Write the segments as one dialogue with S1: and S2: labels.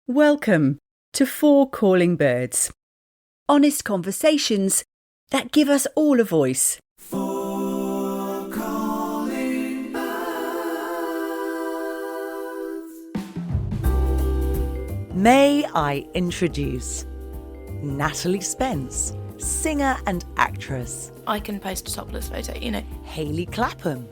S1: Welcome to Four Calling Birds. Honest conversations that give us all a voice.
S2: Four calling birds.
S3: May I introduce Natalie Spence, singer and actress.
S4: I can post a topless photo,
S3: Hayley Clapham,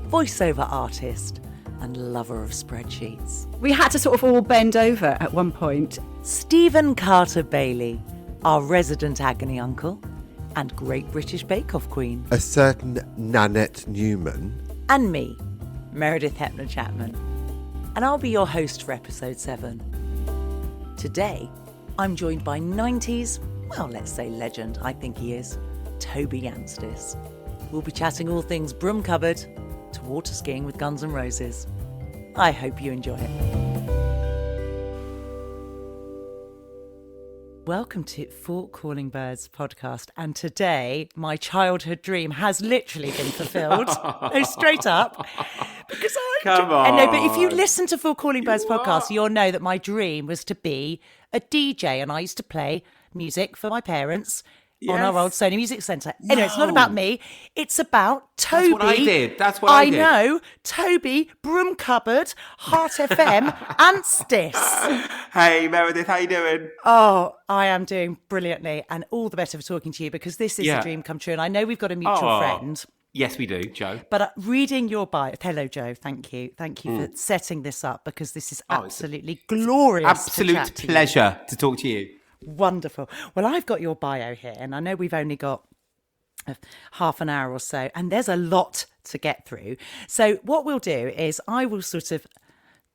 S3: voiceover artist and lover of spreadsheets.
S1: We had to sort of all bend over at one point.
S3: Stephen Carter Bailey, our resident Agony uncle and Great British Bake Off queen.
S5: A certain Nanette Newman.
S3: And me, Meredith Hepner-Chapman. And I'll be your host for episode 7. Today, I'm joined by 90s, well, let's say legend, I think he is, Toby Anstis. We'll be chatting all things broom cupboard to water skiing with Guns N' Roses. I hope you enjoy it. Welcome to Four Calling Birds podcast. And today, my childhood dream has literally been fulfilled. No, straight up. Because
S2: Come on.
S3: No, but if you listen to Four Calling Birds podcast, you'll know that my dream was to be a DJ. And I used to play music for my parents on our old Sony Music Centre. Anyway, it's not about me. It's about Toby.
S2: That's what I did. That's what I did.
S3: I know. Toby, Broom Cupboard, Heart FM, Anstis.
S2: Hey, Meredith, how you doing?
S3: Oh, I am doing brilliantly, and all the better for talking to you because this is a dream come true. And I know we've got a mutual friend.
S2: Yes, we do, Joe.
S3: But reading your bio, hello, Joe. Thank you for setting this up because this is absolutely glorious.
S2: Absolute pleasure to talk to you.
S3: Wonderful. Well, I've got your bio here, and I know we've only got half an hour or so, and there's a lot to get through. So what we'll do is I will sort of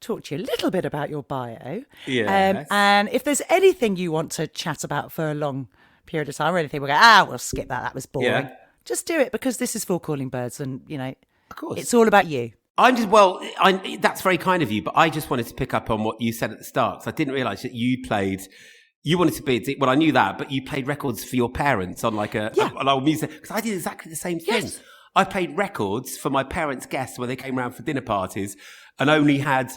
S3: talk to you a little bit about your bio.
S2: Yes.
S3: And if there's anything you want to chat about for a long period of time or anything, we'll go, we'll skip that. That was boring.
S2: Yeah.
S3: Just do it because this is Four Calling Birds and,
S2: Of course.
S3: it's all about you.
S2: That's very kind of you, but I just wanted to pick up on what you said at the start because I didn't realise that you wanted to be, well, I knew that, but you played records for your parents on like an old music, because I did exactly the same thing.
S3: Yes.
S2: I played records for my parents' guests when they came round for dinner parties and only had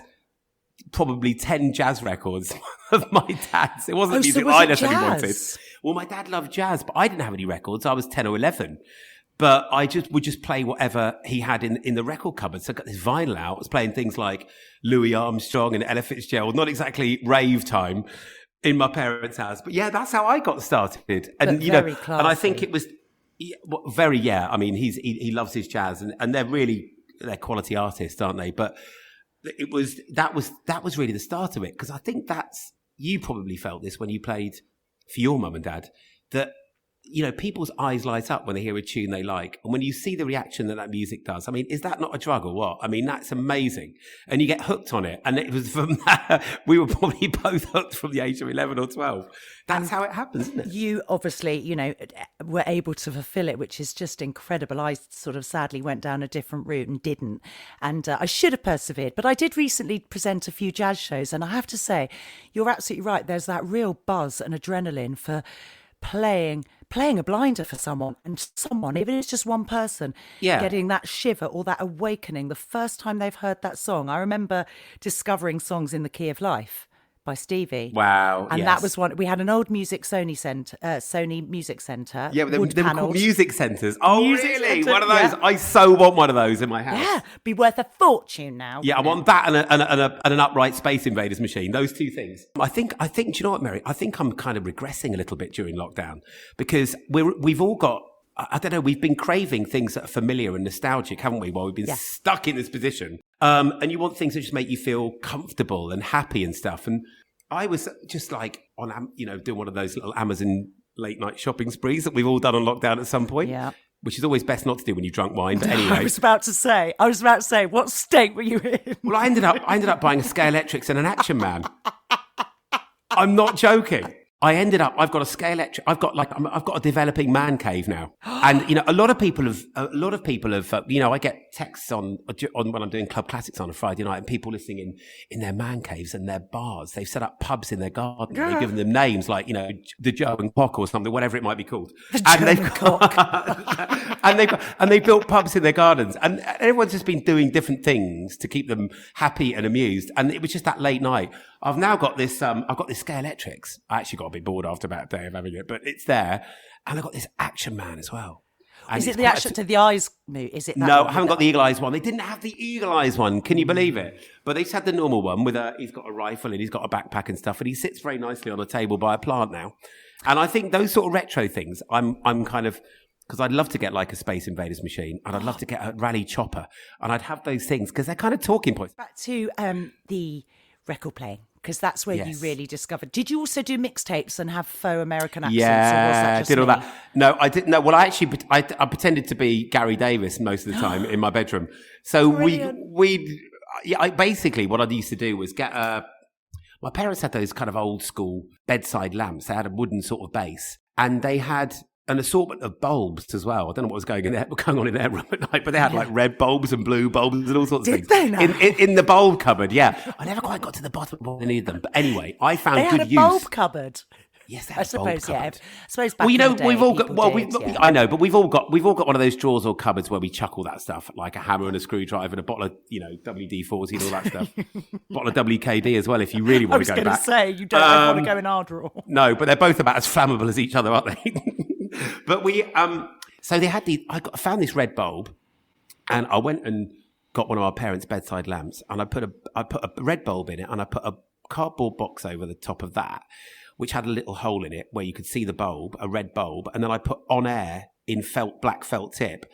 S2: probably 10 jazz records of my dad's. It wasn't music I necessarily wanted. Well, my dad loved jazz, but I didn't have any records. I was 10 or 11. But I would just play whatever he had in the record cupboard. So I got this vinyl out. I was playing things like Louis Armstrong and Ella Fitzgerald, not exactly rave time in my parents' house. But yeah, that's how I got started. And,
S3: very classy.
S2: And I think it was he loves his jazz and they're quality artists, aren't they? But that was really the start of it. Because I think you probably felt this when you played for your mum and dad, that, people's eyes light up when they hear a tune they like. And when you see the reaction that music does, is that not a drug or what? That's amazing. And you get hooked on it. And it was from that, we were probably both hooked from the age of 11 or 12. That's how it happens, isn't it?
S3: You obviously, were able to fulfill it, which is just incredible. I sort of sadly went down a different route and didn't. And I should have persevered. But I did recently present a few jazz shows. And I have to say, you're absolutely right. There's that real buzz and adrenaline for playing a blinder for someone, even if it's just one person, getting that shiver or that awakening the first time they've heard that song. I remember discovering songs in the Key of Life by Stevie.
S2: Wow.
S3: And that was one. We had an old Sony Music Centre.
S2: Yeah, they were called music centres. Oh,
S3: Music
S2: really?
S3: centre,
S2: One of those.
S3: yeah.
S2: I so want one of those in my house.
S3: Yeah, be worth a fortune now.
S2: Yeah, I want that and an upright Space Invaders machine. Those two things. I think. Do you know what, Mary? I think I'm kind of regressing a little bit during lockdown because we've all got. I don't know. We've been craving things that are familiar and nostalgic, haven't we? While we've been stuck in this position, and you want things that just make you feel comfortable and happy and stuff. And I was just like doing one of those little Amazon late night shopping sprees that we've all done on lockdown at some point.
S3: Yeah.
S2: Which is always best not to do when you've drunk wine. But anyway,
S3: I was about to say, what state were you in?
S2: Well, I ended up buying a Scalextrics and an Action Man. I'm not joking. I've got a scale electric. I've got a developing man cave now, and a lot of people have. I get texts on when I'm doing Club Classics on a Friday night, and people listening in their man caves and their bars. They've set up pubs in their garden. They've given them names like the German Cock or something, whatever it might be called. And they've built pubs in their gardens, and everyone's just been doing different things to keep them happy and amused. And it was just that late night. I've now got this. I've got this Sky Electrics. I actually got a bit bored after about a day of having it, but it's there. And I've got this Action Man as well. And
S3: is it the action to the eyes move? Is it?
S2: No, I haven't got the Eagle Eyes one. They didn't have the Eagle Eyes one. Can you believe it? But they've had the normal one he's got a rifle and he's got a backpack and stuff, and he sits very nicely on a table by a plant now. And I think those sort of retro things, I'm kind of. Because I'd love to get like a Space Invaders machine, and I'd love to get a rally chopper, and I'd have those things because they're kind of talking points.
S3: Back to the record playing, because that's where you really discovered. Did you also do mixtapes and have faux American accents?
S2: Yeah,
S3: or was that just
S2: did all
S3: me?
S2: that. No, I didn't. No, well, I pretended to be Gary Davis most of the time in my bedroom. So basically what I used to do was get my parents had those kind of old school bedside lamps. They had a wooden sort of base, and they had an assortment of bulbs as well. I don't know what was going on in their room at night, but they had like red bulbs and blue bulbs and all sorts of things.
S3: Did they now?
S2: In the bulb cupboard, yeah. I never quite got to the bottom of what I needed them. But anyway, I found
S3: They
S2: good
S3: had a
S2: use.
S3: bulb cupboard.
S2: Yes,
S3: I suppose, yeah. I suppose back
S2: Well,
S3: in the day,
S2: we've all got.
S3: people
S2: Well,
S3: did,
S2: I know, but we've all got one of those drawers or cupboards where we chuck all that stuff, like a hammer and a screwdriver and a bottle of WD-40 and all that stuff. Bottle of WKD as well, if you really want to go back.
S3: I was going to say you don't want to go in our drawer.
S2: No, but they're both about as flammable as each other, aren't they? But so they had I found this red bulb, and I went and got one of our parents' bedside lamps, and I put a red bulb in it, and I put a cardboard box over the top of that, which had a little hole in it where you could see the bulb, a red bulb, and then I put on air in black felt tip.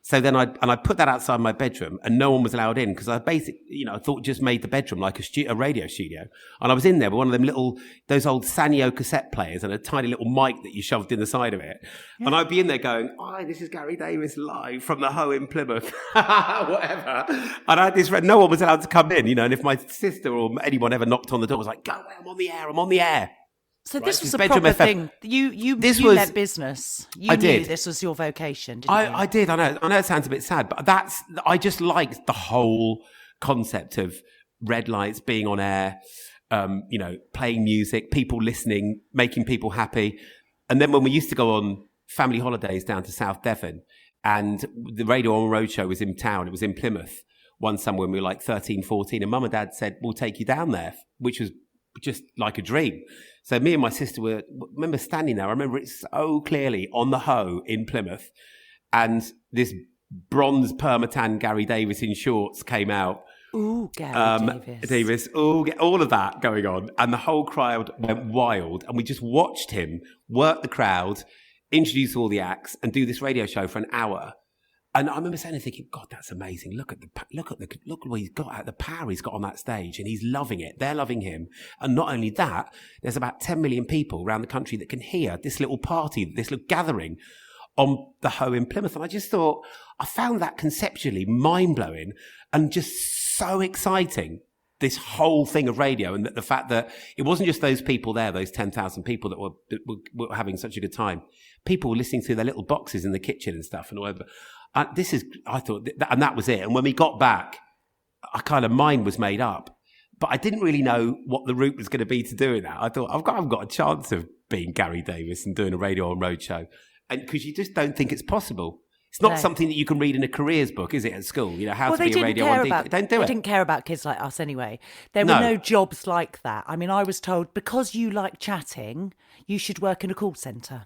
S2: So then I put that outside my bedroom, and no one was allowed in because I basically, I thought just made the bedroom like a radio studio. And I was in there with one of them those old Sanyo cassette players and a tiny little mic that you shoved in the side of it. Yeah. And I'd be in there going, "Hi, this is Gary Davis live from the Hoe in Plymouth," whatever. And I had this, no one was allowed to come in, and if my sister or anyone ever knocked on the door, I was like, "Go away, I'm on the air.
S3: So this was a proper thing. You led business. You knew this was your vocation, didn't you?
S2: I did. I know it sounds a bit sad, but I just liked the whole concept of red lights, being on air, playing music, people listening, making people happy. And then when we used to go on family holidays down to South Devon, and the Radio On Road show was in town, it was in Plymouth one summer when we were like 13, 14, and Mum and Dad said, "We'll take you down there," which was just like a dream. So me and my sister remember standing there. I remember it so clearly on the Hoe in Plymouth, and this bronze permatan Gary Davis in shorts came out.
S3: Ooh, Gary
S2: Davis. All of that going on, and the whole crowd went wild, and we just watched him work the crowd, introduce all the acts, and do this radio show for an hour. And I remember saying and thinking, God, that's amazing. Look what he's got, the power he's got on that stage, and he's loving it. They're loving him. And not only that, there's about 10 million people around the country that can hear this little party, this little gathering on the Hoe in Plymouth. And I just thought, I found that conceptually mind-blowing and just so exciting, this whole thing of radio, and the fact that it wasn't just those people there, those 10,000 people that were having such a good time. People were listening through their little boxes in the kitchen and stuff and whatever. I thought, and that was it. And when we got back, mine was made up. But I didn't really know what the route was going to be to doing that. I thought, I've got a chance of being Gary Davis and doing a Radio On Road show. And because you just don't think it's possible. It's not something that you can read in a careers book, is it, at school? How to be a radio on DJ. Don't do it.
S3: They didn't care about kids like us anyway. There were no jobs like that. I mean, I was told, because you like chatting, you should work in a call centre.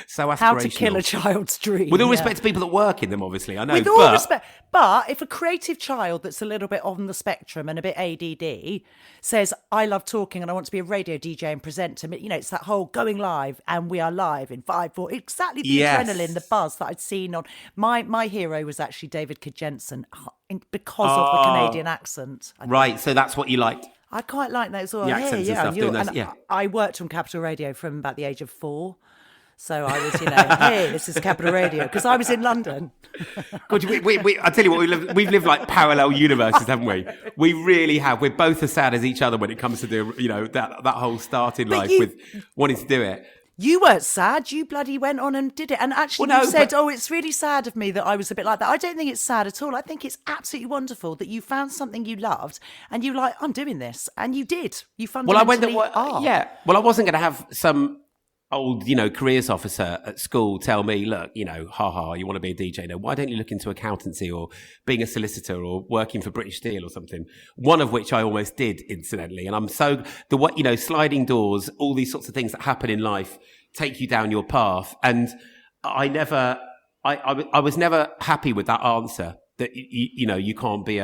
S2: So aspirational.
S3: How to kill a child's dream.
S2: With all respect to people that work in them, obviously, I know.
S3: With all respect. But if a creative child that's a little bit on the spectrum and a bit ADD says, "I love talking and I want to be a radio DJ and present to me," it's that whole going live, and we are live in 5, 4. Exactly the adrenaline, the buzz that I'd seen on. My hero was actually David Kidd Jensen because of the Canadian accent.
S2: Right, so that's what you liked.
S3: I quite like that as well.
S2: The accents and stuff, doing those,
S3: I worked on Capital Radio from about the age of 4. So I was, hey, this is Capital Radio, because I was in London.
S2: God, I tell you what, we've lived like parallel universes, haven't we? We really have. We're both as sad as each other when it comes to that whole start in life with wanting to do it.
S3: You weren't sad. You bloody went on and did it. And actually you said, it's really sad of me that I was a bit like that. I don't think it's sad at all. I think it's absolutely wonderful that you found something you loved and you like, I'm doing this. And you did. You fundamentally are.
S2: Yeah. Well, I wasn't going to have some old, careers officer at school tell me, look, you want to be a DJ? No, why don't you look into accountancy or being a solicitor or working for British Steel or something? One of which I almost did, incidentally. And I'm sliding doors, all these sorts of things that happen in life take you down your path. And I was never happy with that answer that, you can't be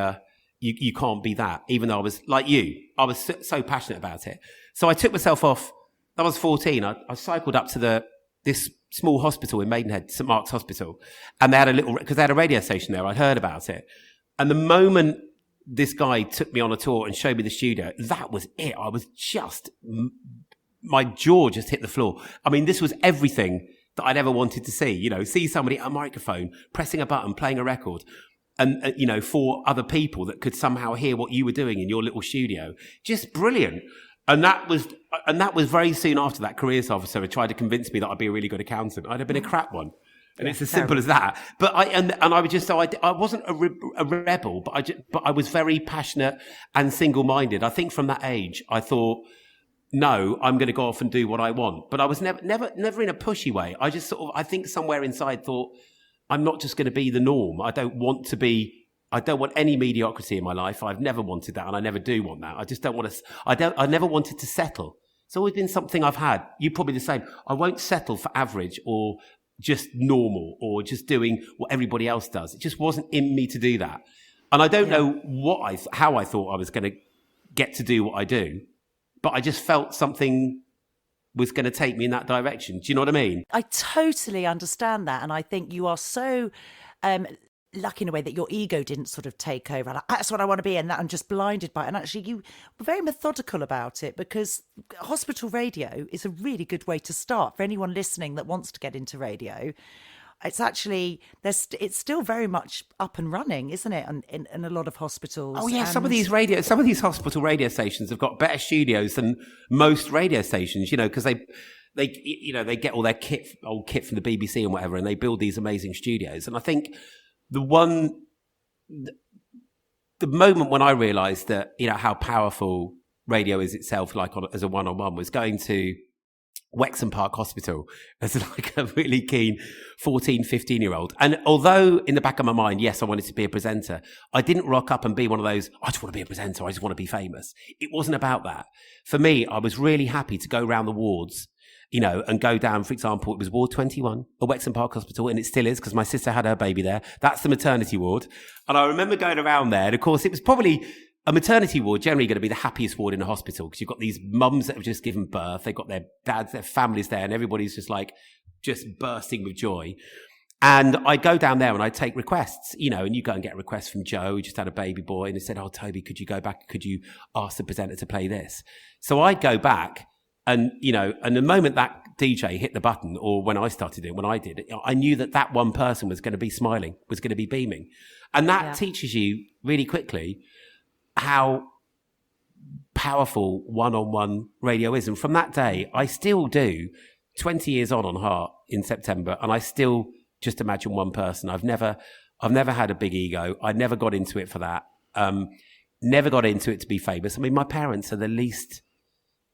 S2: you can't be that, even though I was like you. I was so passionate about it. So I took myself off. I was 14. I cycled up to this small hospital in Maidenhead, St Mark's Hospital, and they had because they had a radio station there. I'd heard about it, and the moment this guy took me on a tour and showed me the studio, that was it. I was my jaw just hit the floor. I mean, this was everything that I'd ever wanted to see. See somebody at a microphone, pressing a button, playing a record, and for other people that could somehow hear what you were doing in your little studio. Just brilliant. And that was very soon after that careers officer had tried to convince me that I'd be a really good accountant. I'd have been a crap one. And it's as simple as that. But I was just, I wasn't a rebel, but I was very passionate and single-minded. I think from that age, I thought, no, I'm going to go off and do what I want. But I was never in a pushy way. I just I think somewhere inside thought, I'm not just going to be the norm. I don't want any mediocrity in my life. I've never wanted that, and I never do want that. I just don't want to. I never wanted to settle. It's always been something I've had. You're probably the same. I won't settle for average or just normal or just doing what everybody else does. It just wasn't in me to do that. And I don't know how I thought I was going to get to do what I do, but I just felt something was going to take me in that direction. Do you know what I mean?
S3: I totally understand that. And I think you are so lucky in a way that your ego didn't sort of take over. Like, that's what I want to be, and that I'm just blinded by it. And actually, you were very methodical about it, because hospital radio is a really good way to start for anyone listening that wants to get into radio. It's actually, it's still very much up and running, isn't it? In a lot of hospitals.
S2: Oh yeah, some of these hospital radio stations have got better studios than most radio stations. Because they get all their old kit from the BBC and whatever, and they build these amazing studios. And I think the moment when I realised that how powerful radio is itself, like as a one-on-one, was going to Wexham Park Hospital as like a really keen 14, 15-year-old. And although in the back of my mind, yes, I wanted to be a presenter, I didn't rock up and be one of those, I just want to be a presenter, I just want to be famous. It wasn't about that. For me, I was really happy to go around the wards, and go down, for example, it was Ward 21 at Wexham Park Hospital, and it still is because my sister had her baby there. That's the maternity ward. And I remember going around there, and of course, it was probably a maternity ward, generally going to be the happiest ward in a hospital, because you've got these mums that have just given birth, they've got their dads, their families there, and everybody's just bursting with joy. And I go down there and I take requests, and you go and get a request from Joe, who just had a baby boy, and he said, oh, Toby, could you go back? Could you ask the presenter to play this? So I'd go back. And, and the moment that DJ hit the button, or when I started it, when I did it, I knew that one person was going to be smiling, was going to be beaming. And that teaches you really quickly how powerful one-on-one radio is. And from that day, I still do, 20 years on Heart in September, and I still just imagine one person. I've never had a big ego. I never got into it for that. Never got into it to be famous. I mean, my parents are the least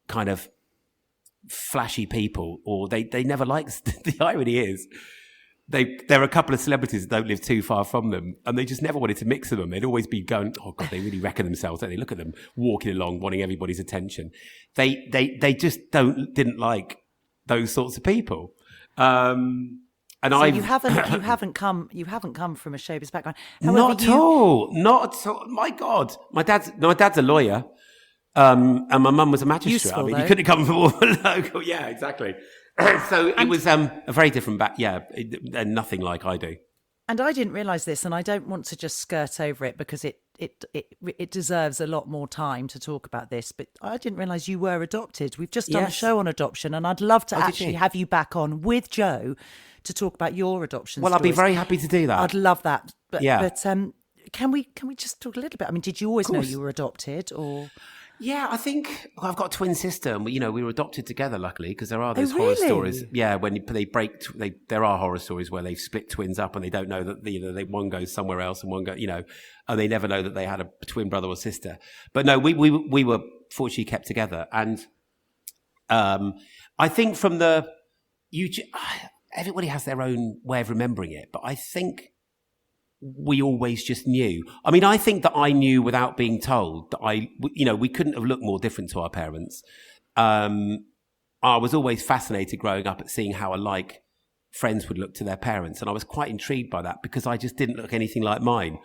S2: kind of flashy people, or they never liked. The irony is there are a couple of celebrities that don't live too far from them, and they just never wanted to mix with them. They'd always be going, oh God, they really reckon themselves, don't they? Look at them walking along wanting everybody's attention. They just didn't like those sorts of people. And
S3: so you haven't come from a showbiz background. However,
S2: not at all. My God, my dad's a lawyer. And my mum was a magistrate.
S3: Useful,
S2: you couldn't come from all local. Yeah, exactly. So it was a very different and nothing like I do.
S3: And I didn't realise this, and I don't want to just skirt over it because it it deserves a lot more time to talk about this. But I didn't realise you were adopted. We've just done a show on adoption, and I'd love to actually have you back on with Joe to talk about your adoption.
S2: Well,
S3: stories.
S2: I'd be very happy to do that.
S3: I'd love that. But,
S2: Yeah.
S3: But can we just talk a little bit? I mean, did you always know you were adopted, or?
S2: Yeah, I think I've got a twin sister, and we were adopted together, luckily, because there are those
S3: really?
S2: horror stories. Yeah, when there are horror stories where they've split twins up and they don't know that one goes somewhere else and one goes, and they never know that they had a twin brother or sister. But no, we were fortunately kept together, and I think everybody has their own way of remembering it, but I think we always just knew. I mean, I think that I knew without being told that we couldn't have looked more different to our parents. I was always fascinated growing up at seeing how alike friends would look to their parents. And I was quite intrigued by that because I just didn't look anything like mine.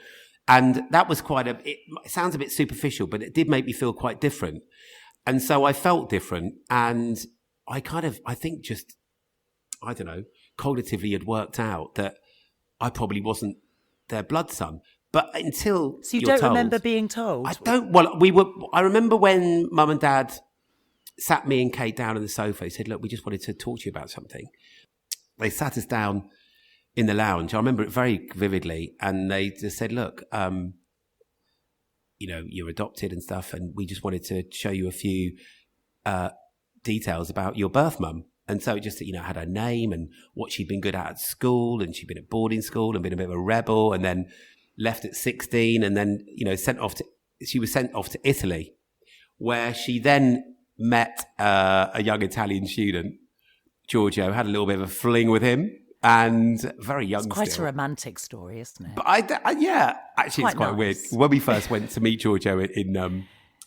S2: And that was it sounds a bit superficial, but it did make me feel quite different. And so I felt different. And I think just, I don't know, cognitively had worked out that I probably wasn't their blood son. But until
S3: so you don't remember being told?
S2: I don't. Well, I remember when Mum and Dad sat me and Kate down on the sofa. He said, "Look, we just wanted to talk to you about something." They sat us down in the lounge. I remember it very vividly, and they just said, "Look, you're adopted and stuff, and we just wanted to show you a few details about your birth mum." And so it just, had her name and what she'd been good at school, and she'd been at boarding school and been a bit of a rebel, and then left at 16, and then, she was sent off to Italy, where she then met a young Italian student, Giorgio, had a little bit of a fling with him, and very young.
S3: It's quite
S2: still.
S3: a romantic story, isn't it?
S2: But actually it's quite
S3: nice.
S2: weird. When we first went to meet Giorgio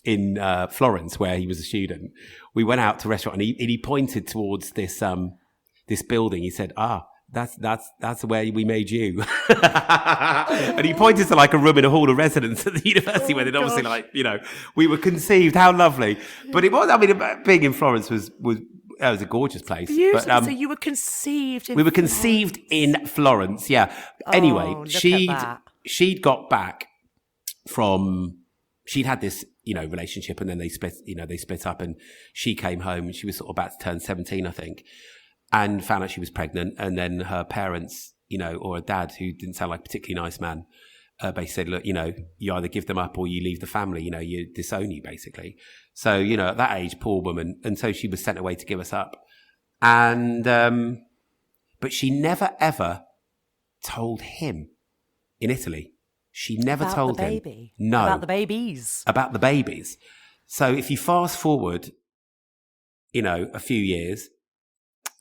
S2: in Florence, where he was a student, we went out to a restaurant, and he pointed towards this building. He said, that's where we made you. And he pointed to like a room in a hall of residence at the university where they'd obviously we were conceived. How lovely. But it was, being in Florence was a gorgeous place.
S3: Beautiful.
S2: But,
S3: so you were conceived in
S2: We were conceived in Florence, yeah. Anyway,
S3: look
S2: she'd got back from, she'd had this, relationship, and then they split up, and she came home, and she was sort of about to turn 17, I think, and found out she was pregnant. And then her parents, or her dad, who didn't sound like a particularly nice man, basically said, look, you either give them up or you leave the family, you disown you, basically. So, at that age, poor woman. And so she was sent away to give us up. And, but she never, ever told him in Italy. She never told him.
S3: Baby.
S2: No.
S3: About the babies.
S2: About the babies. So if you fast forward, a few years,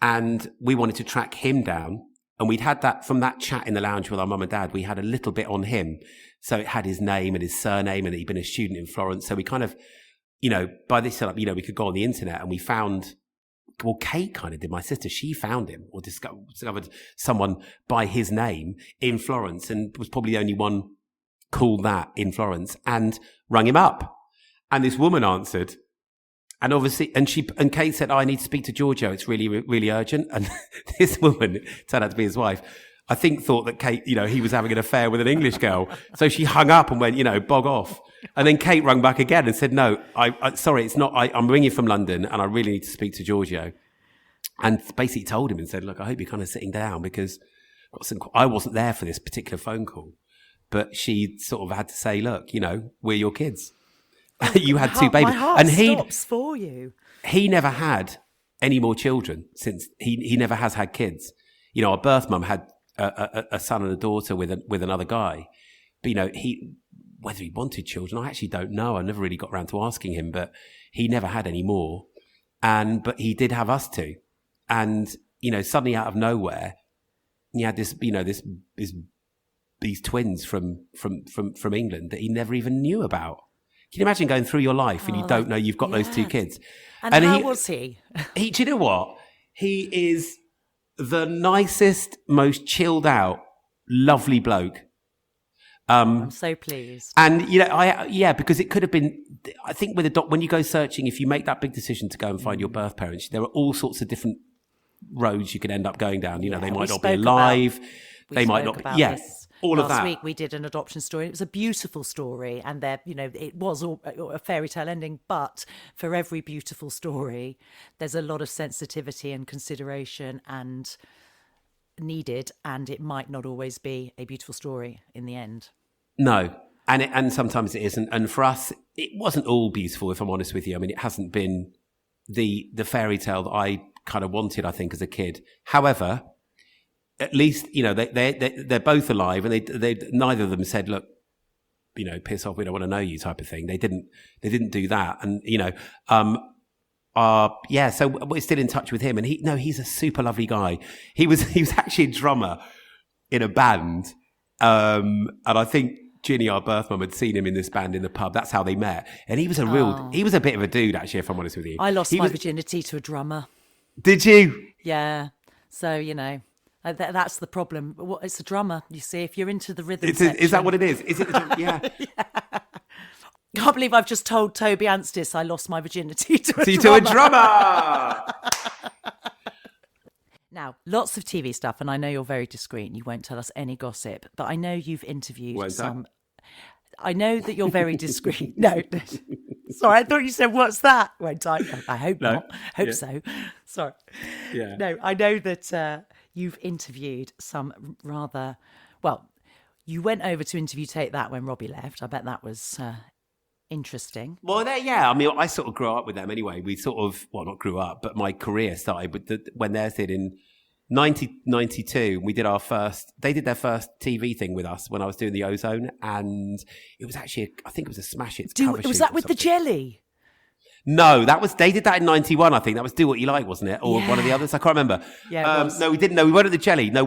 S2: and we wanted to track him down, and we'd had that from that chat in the lounge with our mum and dad, we had a little bit on him. So it had his name and his surname, and he'd been a student in Florence. So we kind of, by this time, we could go on the internet, and we found, well, Kate kind of did, my sister, she found him, or discovered someone by his name in Florence, and was probably the only one called that in Florence, and rang him up. And this woman answered, and obviously, and Kate said, I need to speak to Giorgio. It's really, really urgent. And this woman turned out to be his wife. I think thought that Kate, he was having an affair with an English girl. So she hung up and went, bog off. And then Kate rang back again and said, no, sorry, it's not, I'm ringing from London, and I really need to speak to Giorgio. And basically told him and said, look, I hope you're kind of sitting down, because I wasn't there for this particular phone call. But she sort of had to say, look, we're your kids. You had two babies.
S3: My heart stops for you.
S2: He never had any more children since he never has had kids. Our birth mum had a son and a daughter with another guy. But, whether he wanted children, I actually don't know. I never really got around to asking him, but he never had any more. But he did have us two. And, suddenly out of nowhere, he had this, these twins from England that he never even knew about. Can you imagine going through your life and you don't know you've got those two kids?
S3: And how was he?
S2: Do you know what? He is the nicest, most chilled out, lovely bloke.
S3: I'm so pleased.
S2: And, because it could have been, I think with when you go searching, if you make that big decision to go and find your birth parents, there are all sorts of different roads you could end up going down. They might not be alive. They might not be. Yeah. All of
S3: Last
S2: that.
S3: week we did an adoption story. It was a beautiful story, and it was all a fairy tale ending. But for every beautiful story, there's a lot of sensitivity and consideration and needed, and it might not always be a beautiful story in the end.
S2: No, and sometimes it isn't. And for us, it wasn't all beautiful, if I'm honest with you. I mean, it hasn't been the fairy tale that I kind of wanted, I think, as a kid. However, at least, you know, they're both alive, and they neither of them said, look, you know, piss off, we don't want to know you, type of thing. They didn't do that. And, you know, so we're still in touch with him, and he's a super lovely guy. He was actually a drummer in a band. And I think Ginny, our birth mum, had seen him in this band in the pub. That's how they met. And he was he was a bit of a dude, actually, if I'm honest with you.
S3: I lost my virginity to a drummer.
S2: Did you?
S3: Yeah. So, you know, that's the problem. It's a drummer, you see, if you're into the rhythm
S2: Is that what it is? Is it? Yeah.
S3: Yeah. Can't believe I've just told Toby Anstis I lost my virginity to a drummer.
S2: To a drummer!
S3: Now, lots of TV stuff, and I know you're very discreet and you won't tell us any gossip, but I know you've interviewed some... I know that you're very discreet. No. Sorry, I thought you said, what's that? Won't I? I hope not. Hope so. Sorry.
S2: Yeah.
S3: No, I know that you've interviewed some rather... Well, you went over to interview Take That when Robbie left. I bet that was... interesting.
S2: Well, I mean, I sort of grew up with them anyway. We sort of, well, not grew up, but my career started with when theirs did in 1992. We did they did their first TV thing with us when I was doing the Ozone, and it was actually, I think it was a Smash Hits cover shoot.
S3: Was that with the jelly?
S2: No, they did that in 91, I think. That was Do What You Like, wasn't it? Or one of the others? I can't remember.
S3: Yeah, it was.
S2: No, we didn't. No, we weren't at the jelly. No,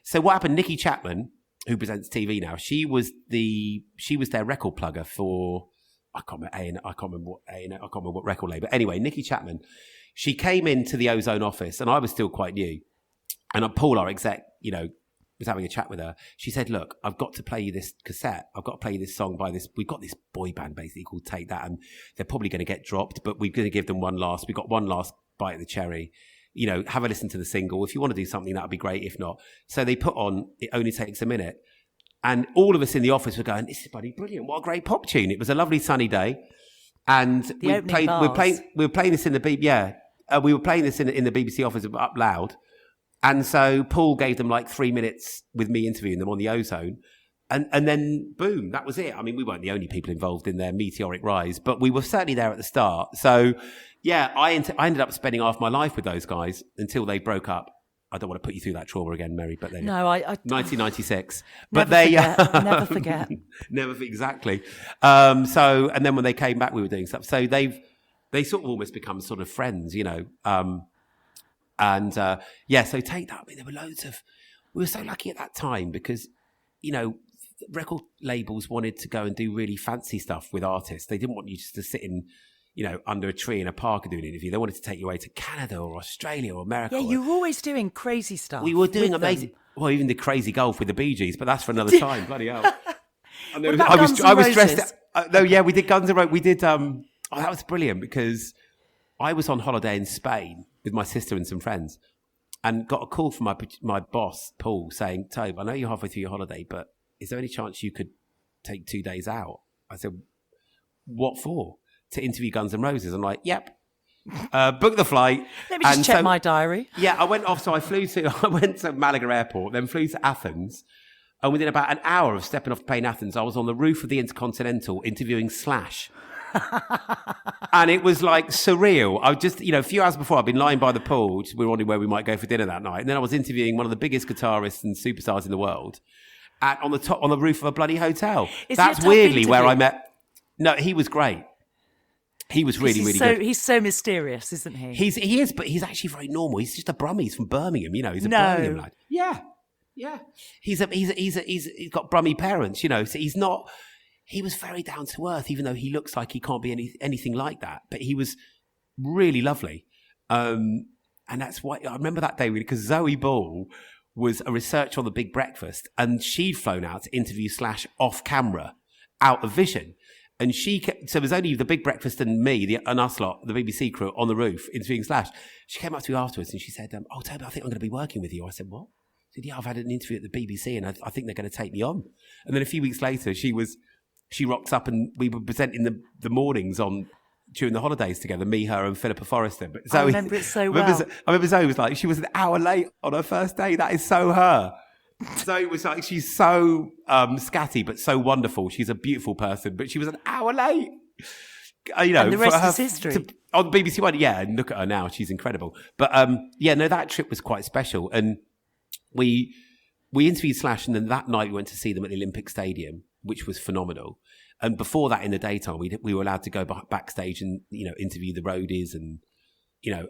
S2: so what happened, Nikki Chapman, who presents TV now, she was their record plugger for, I can't remember what record label. But anyway, Nikki Chapman, she came into the Ozone office, and I was still quite new. And Paul, our exec, you know, was having a chat with her. She said, look, I've got to play you this cassette. I've got to play you this song we've got this boy band basically called Take That, and they're probably going to get dropped, but we're going to give them we've got one last bite of the cherry. You know, have a listen to the single. If you want to do something, that would be great. If not, so they put on It Only Takes a Minute. And all of us in the office were going, this is bloody brilliant. What a great pop tune. It was a lovely sunny day. And we were playing this in the we were playing this in the BBC office up loud. And so Paul gave them like 3 minutes with me interviewing them on the Ozone. And then boom, that was it. I mean, we weren't the only people involved in their meteoric rise, but we were certainly there at the start. So yeah, I ended up spending half my life with those guys until they broke up. I don't want to put you through that trauma again, Mary, but then 1996. But
S3: never forget.
S2: Exactly. So, and then when they came back, we were doing stuff. So they sort of almost become sort of friends, you know. So Take That. I mean, there were we were so lucky at that time because, you know, record labels wanted to go and do really fancy stuff with artists. They didn't want you just to sit in, you know, under a tree in a park and do an interview. They wanted to take you away to Canada or Australia or America.
S3: Yeah, you were always doing crazy stuff.
S2: We were doing amazing. Well, even the crazy golf with the Bee Gees, but that's for another time. Bloody hell! I was stressed. We did Guns N' Roses. We did. That was brilliant because I was on holiday in Spain with my sister and some friends, and got a call from my boss Paul saying, "Tobe, I know you're halfway through your holiday, but is there any chance you could take 2 days out?" I said, "What for?" To interview Guns N' Roses. I'm like, yep. Book the flight.
S3: Let me just check my diary.
S2: Yeah, I went off. So I went to Malaga Airport, then flew to Athens. And within about an hour of stepping off the plane in Athens, I was on the roof of the Intercontinental interviewing Slash. And it was like surreal. I just, you know, a few hours before, I'd been lying by the pool. We were wondering where we might go for dinner that night. And then I was interviewing one of the biggest guitarists and superstars in the world on the roof of a bloody hotel. That's weirdly where I met. No, he was great. He was really, really good.
S3: He's so mysterious, isn't he?
S2: He is, but he's actually very normal. He's just a Brummie. He's from Birmingham, you know. He's a Birmingham lad. Yeah. He's got Brummie parents, you know. So he's not. He was very down to earth, even though he looks like he can't be anything like that. But he was really lovely, and that's why I remember that day really because Zoe Ball was a researcher on The Big Breakfast, and she'd flown out to interview Slash off camera, out of vision. And so it was only The Big Breakfast and me, and us lot, the BBC crew, on the roof interviewing Slash. She came up to me afterwards and she said, "Oh, Toby, I think I'm going to be working with you." I said, "What?" said, yeah, I've had an interview at the BBC and I think they're going to take me on. And then a few weeks later, she rocked up and we were presenting the mornings during the holidays together, me, her and Philippa Forrester. But Zoe,
S3: I remember it so well.
S2: I remember Zoe was like, she was an hour late on her first day. That is so her. Zoe was like, she's so scatty, but so wonderful. She's a beautiful person, but she was an hour late.
S3: And the rest is history.
S2: On BBC One, yeah, and look at her now. She's incredible. But that trip was quite special. And we interviewed Slash, and then that night we went to see them at the Olympic Stadium, which was phenomenal. And before that, in the daytime, we were allowed to go backstage and interview the roadies and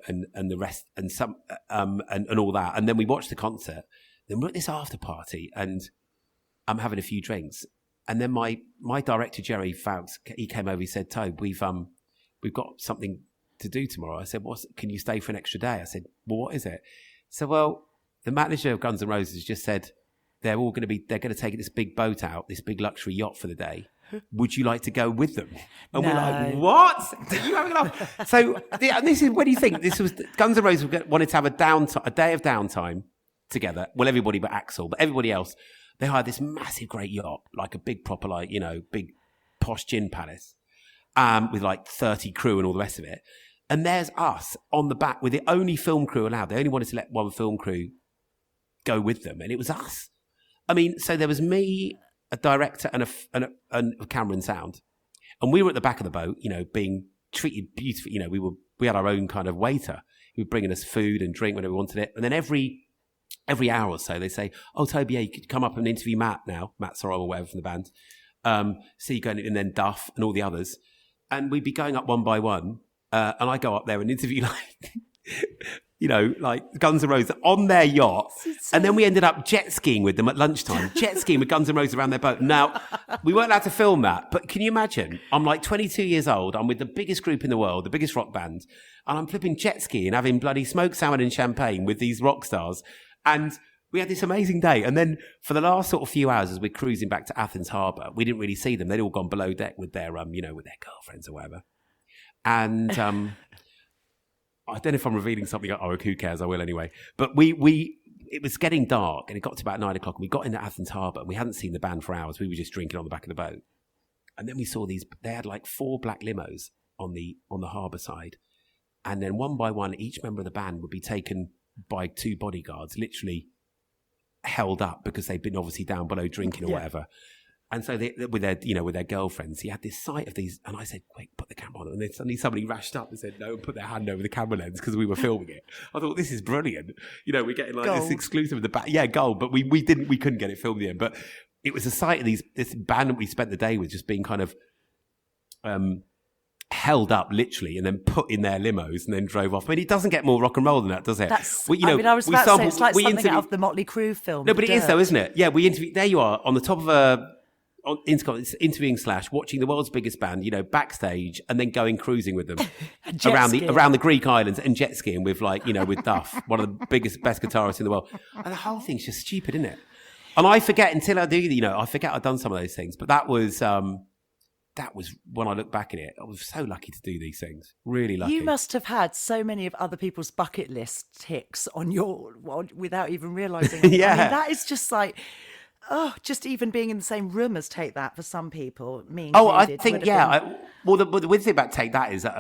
S2: and the rest and some and all that. And then we watched the concert. Then we're at this after party, and I'm having a few drinks. And then my director Jerry Fowkes, he came over. He said, "Tobe, we've got something to do tomorrow." I said, "Can you stay for an extra day?" I said, "Well, what is it?" So, well, the manager of Guns N' Roses just said they're going to take this big boat out, this big luxury yacht for the day. Would you like to go with them? And
S3: No.
S2: we're like, what? Are you having a laugh? So this is, what do you think? This was Guns N' Roses wanted to have a day of downtime together. Well, everybody but Axl, but everybody else. They hired this massive, great yacht, like a big proper, big posh gin palace, with like 30 crew and all the rest of it. And there's us on the back with the only film crew allowed. They only wanted to let one film crew go with them, and it was us. I mean, so there was me, a director, and a camera and sound, and we were at the back of the boat, being treated beautifully. We had our own kind of waiter who was bringing us food and drink whenever we wanted it, and then every hour or so they say, "Oh, Toby, yeah, you could come up and interview Matt now, Matt Sorrell or whatever from the band." So you go in, and then Duff and all the others, and we'd be going up one by one, and I go up there and interview like Guns N' Roses on their yacht. And then we ended up jet skiing with them at lunchtime. Jet skiing with Guns N' Roses around their boat. Now, we weren't allowed to film that, but can you imagine? I'm like 22 years old. I'm with the biggest group in the world, the biggest rock band, and I'm flipping jet skiing, having bloody smoked salmon and champagne with these rock stars. And we had this amazing day. And then for the last sort of few hours, as we're cruising back to Athens Harbour, we didn't really see them. They'd all gone below deck with their, with their girlfriends or whatever. And I don't know if I'm revealing something. Oh, who cares? I will anyway. But it was getting dark, and it got to about 9 o'clock. And we got into Athens Harbour, and we hadn't seen the band for hours. We were just drinking on the back of the boat, and then we saw these. They had like 4 black limos on the harbour side, and then one by one, each member of the band would be taken by 2 bodyguards, literally held up because they'd been obviously down below drinking or whatever. And so with their girlfriends, he had this sight of these, and I said, "Wait, put the camera on." And then suddenly somebody rashed up and said, "No," and put their hand over the camera lens because we were filming it. I thought, this is brilliant. We're getting like
S3: Gold.
S2: This exclusive of the back. Yeah, gold. But we couldn't get it filmed in the end. But it was a sight of this band that we spent the day with just being kind of held up literally and then put in their limos and then drove off. I mean, it doesn't get more rock and roll than that, does it?
S3: I was about to say, it's like something out of the Motley Crue film.
S2: No, but it is though, isn't it? Yeah, we interviewed. There you are on the top of interviewing Slash, watching the world's biggest band, backstage, and then going cruising with them around the Greek islands and jet skiing with with Duff, one of the best guitarists in the world. And the whole thing's just stupid, isn't it? And I forget until I do. I forget I've done some of those things. But that was when I look back at it. I was so lucky to do these things. Really lucky.
S3: You must have had so many of other people's bucket list ticks on without even realising.
S2: Yeah,
S3: I mean, that is just like. Oh, just even being in the same room as Take That for some people means.
S2: Oh, I think the weird thing about Take That is that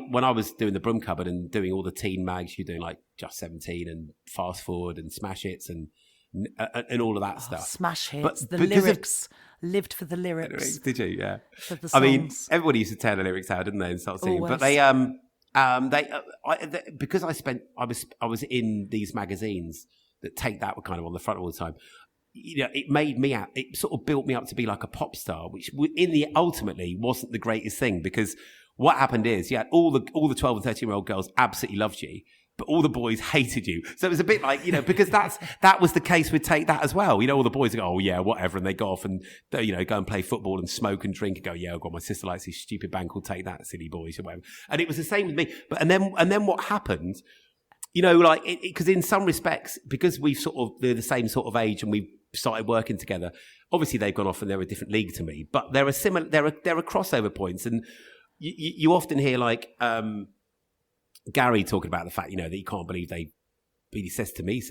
S2: when I was doing the Broom Cupboard and doing all the teen mags, you're doing like Just 17 and Fast Forward and Smash Hits and all of that stuff.
S3: Smash Hits, the lyrics. Lived for the lyrics.
S2: Did you? Yeah.
S3: For the songs.
S2: I mean, everybody used to tear the lyrics out, didn't they, and start singing.
S3: Always.
S2: But because I was in these magazines that Take That were kind of on the front all the time. It made me out. It sort of built me up to be like a pop star, which ultimately wasn't the greatest thing, because what happened is you had all the 12 and 13-year-old girls absolutely loved you, but all the boys hated you. So it was a bit like, because that was the case with Take That as well. All the boys go, "Oh yeah, whatever," and they go off and go and play football and smoke and drink and go, "Yeah, I've got my sister likes this stupid band called Take That, silly boys," or whatever. And it was the same with me. But and then what happened? Because in some respects, because they're the same sort of age and we've started working together, obviously they've gone off and they're a different league to me, but there are crossover points. And you often hear Gary talking about the fact, that he can't believe they But he said to me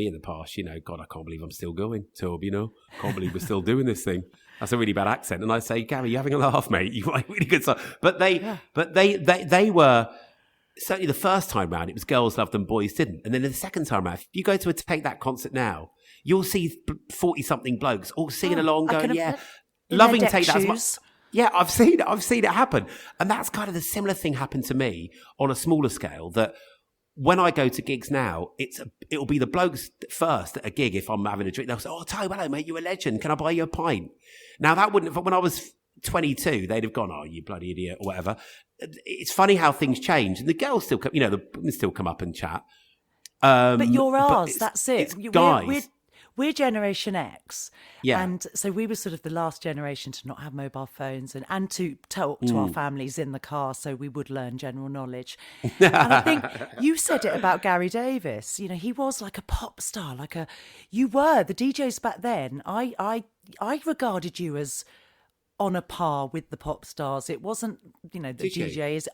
S2: in the past, God, I can't believe I'm still going, Toby, can't believe we're still doing this thing. That's a really bad accent. And I say, Gary, you're having a laugh, mate. You write really good stuff. But they were, certainly the first time round, it was girls loved and boys didn't. And then the second time round, if you go to a Take That concert now, you'll see 40-something blokes all singing along, going, loving Take That as much. Yeah, I've seen it happen. And that's kind of the similar thing happened to me on a smaller scale, that when I go to gigs now, it'll be the blokes first at a gig. If I'm having a drink, they'll say, "Oh, Ty, hello, mate, you're a legend. Can I buy you a pint?" Now that wouldn't have, when I was 22, they'd have gone, "Oh, you bloody idiot," or whatever. It's funny how things change, and the girls still come, the women still come up and chat.
S3: But you're ours. That's it.
S2: Guys.
S3: We're Generation X.
S2: Yeah.
S3: And so we were sort of the last generation to not have mobile phones and to talk to our families in the car, so we would learn general knowledge. And I think you said it about Gary Davis. He was like a pop star, you were. The DJs back then, I regarded you as on a par with the pop stars. It wasn't, the DJ is...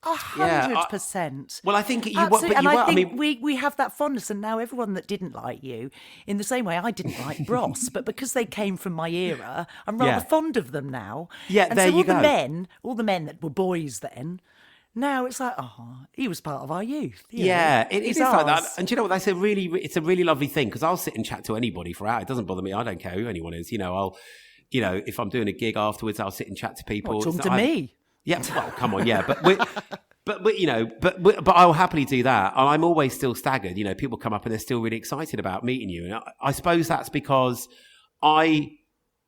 S3: 100%.
S2: Well, I think you
S3: Absolutely.
S2: were, but
S3: and
S2: you were.
S3: I think we have that fondness, and now everyone that didn't like you, in the same way I didn't like Bros, but because they came from my era, I'm rather fond of them now.
S2: Yeah,
S3: and
S2: there
S3: so
S2: you go.
S3: All the men that were boys then, now it's like, he was part of our youth.
S2: It is like that. And do you know what? That's it's a really lovely thing, because I'll sit and chat to anybody for hours. It doesn't bother me. I don't care who anyone is. I'll, if I'm doing a gig afterwards, I'll sit and chat to people.
S3: Talking to me.
S2: Yeah, well, come on, yeah, but I'll happily do that. I'm always still staggered. People come up and they're still really excited about meeting you, and I suppose that's because I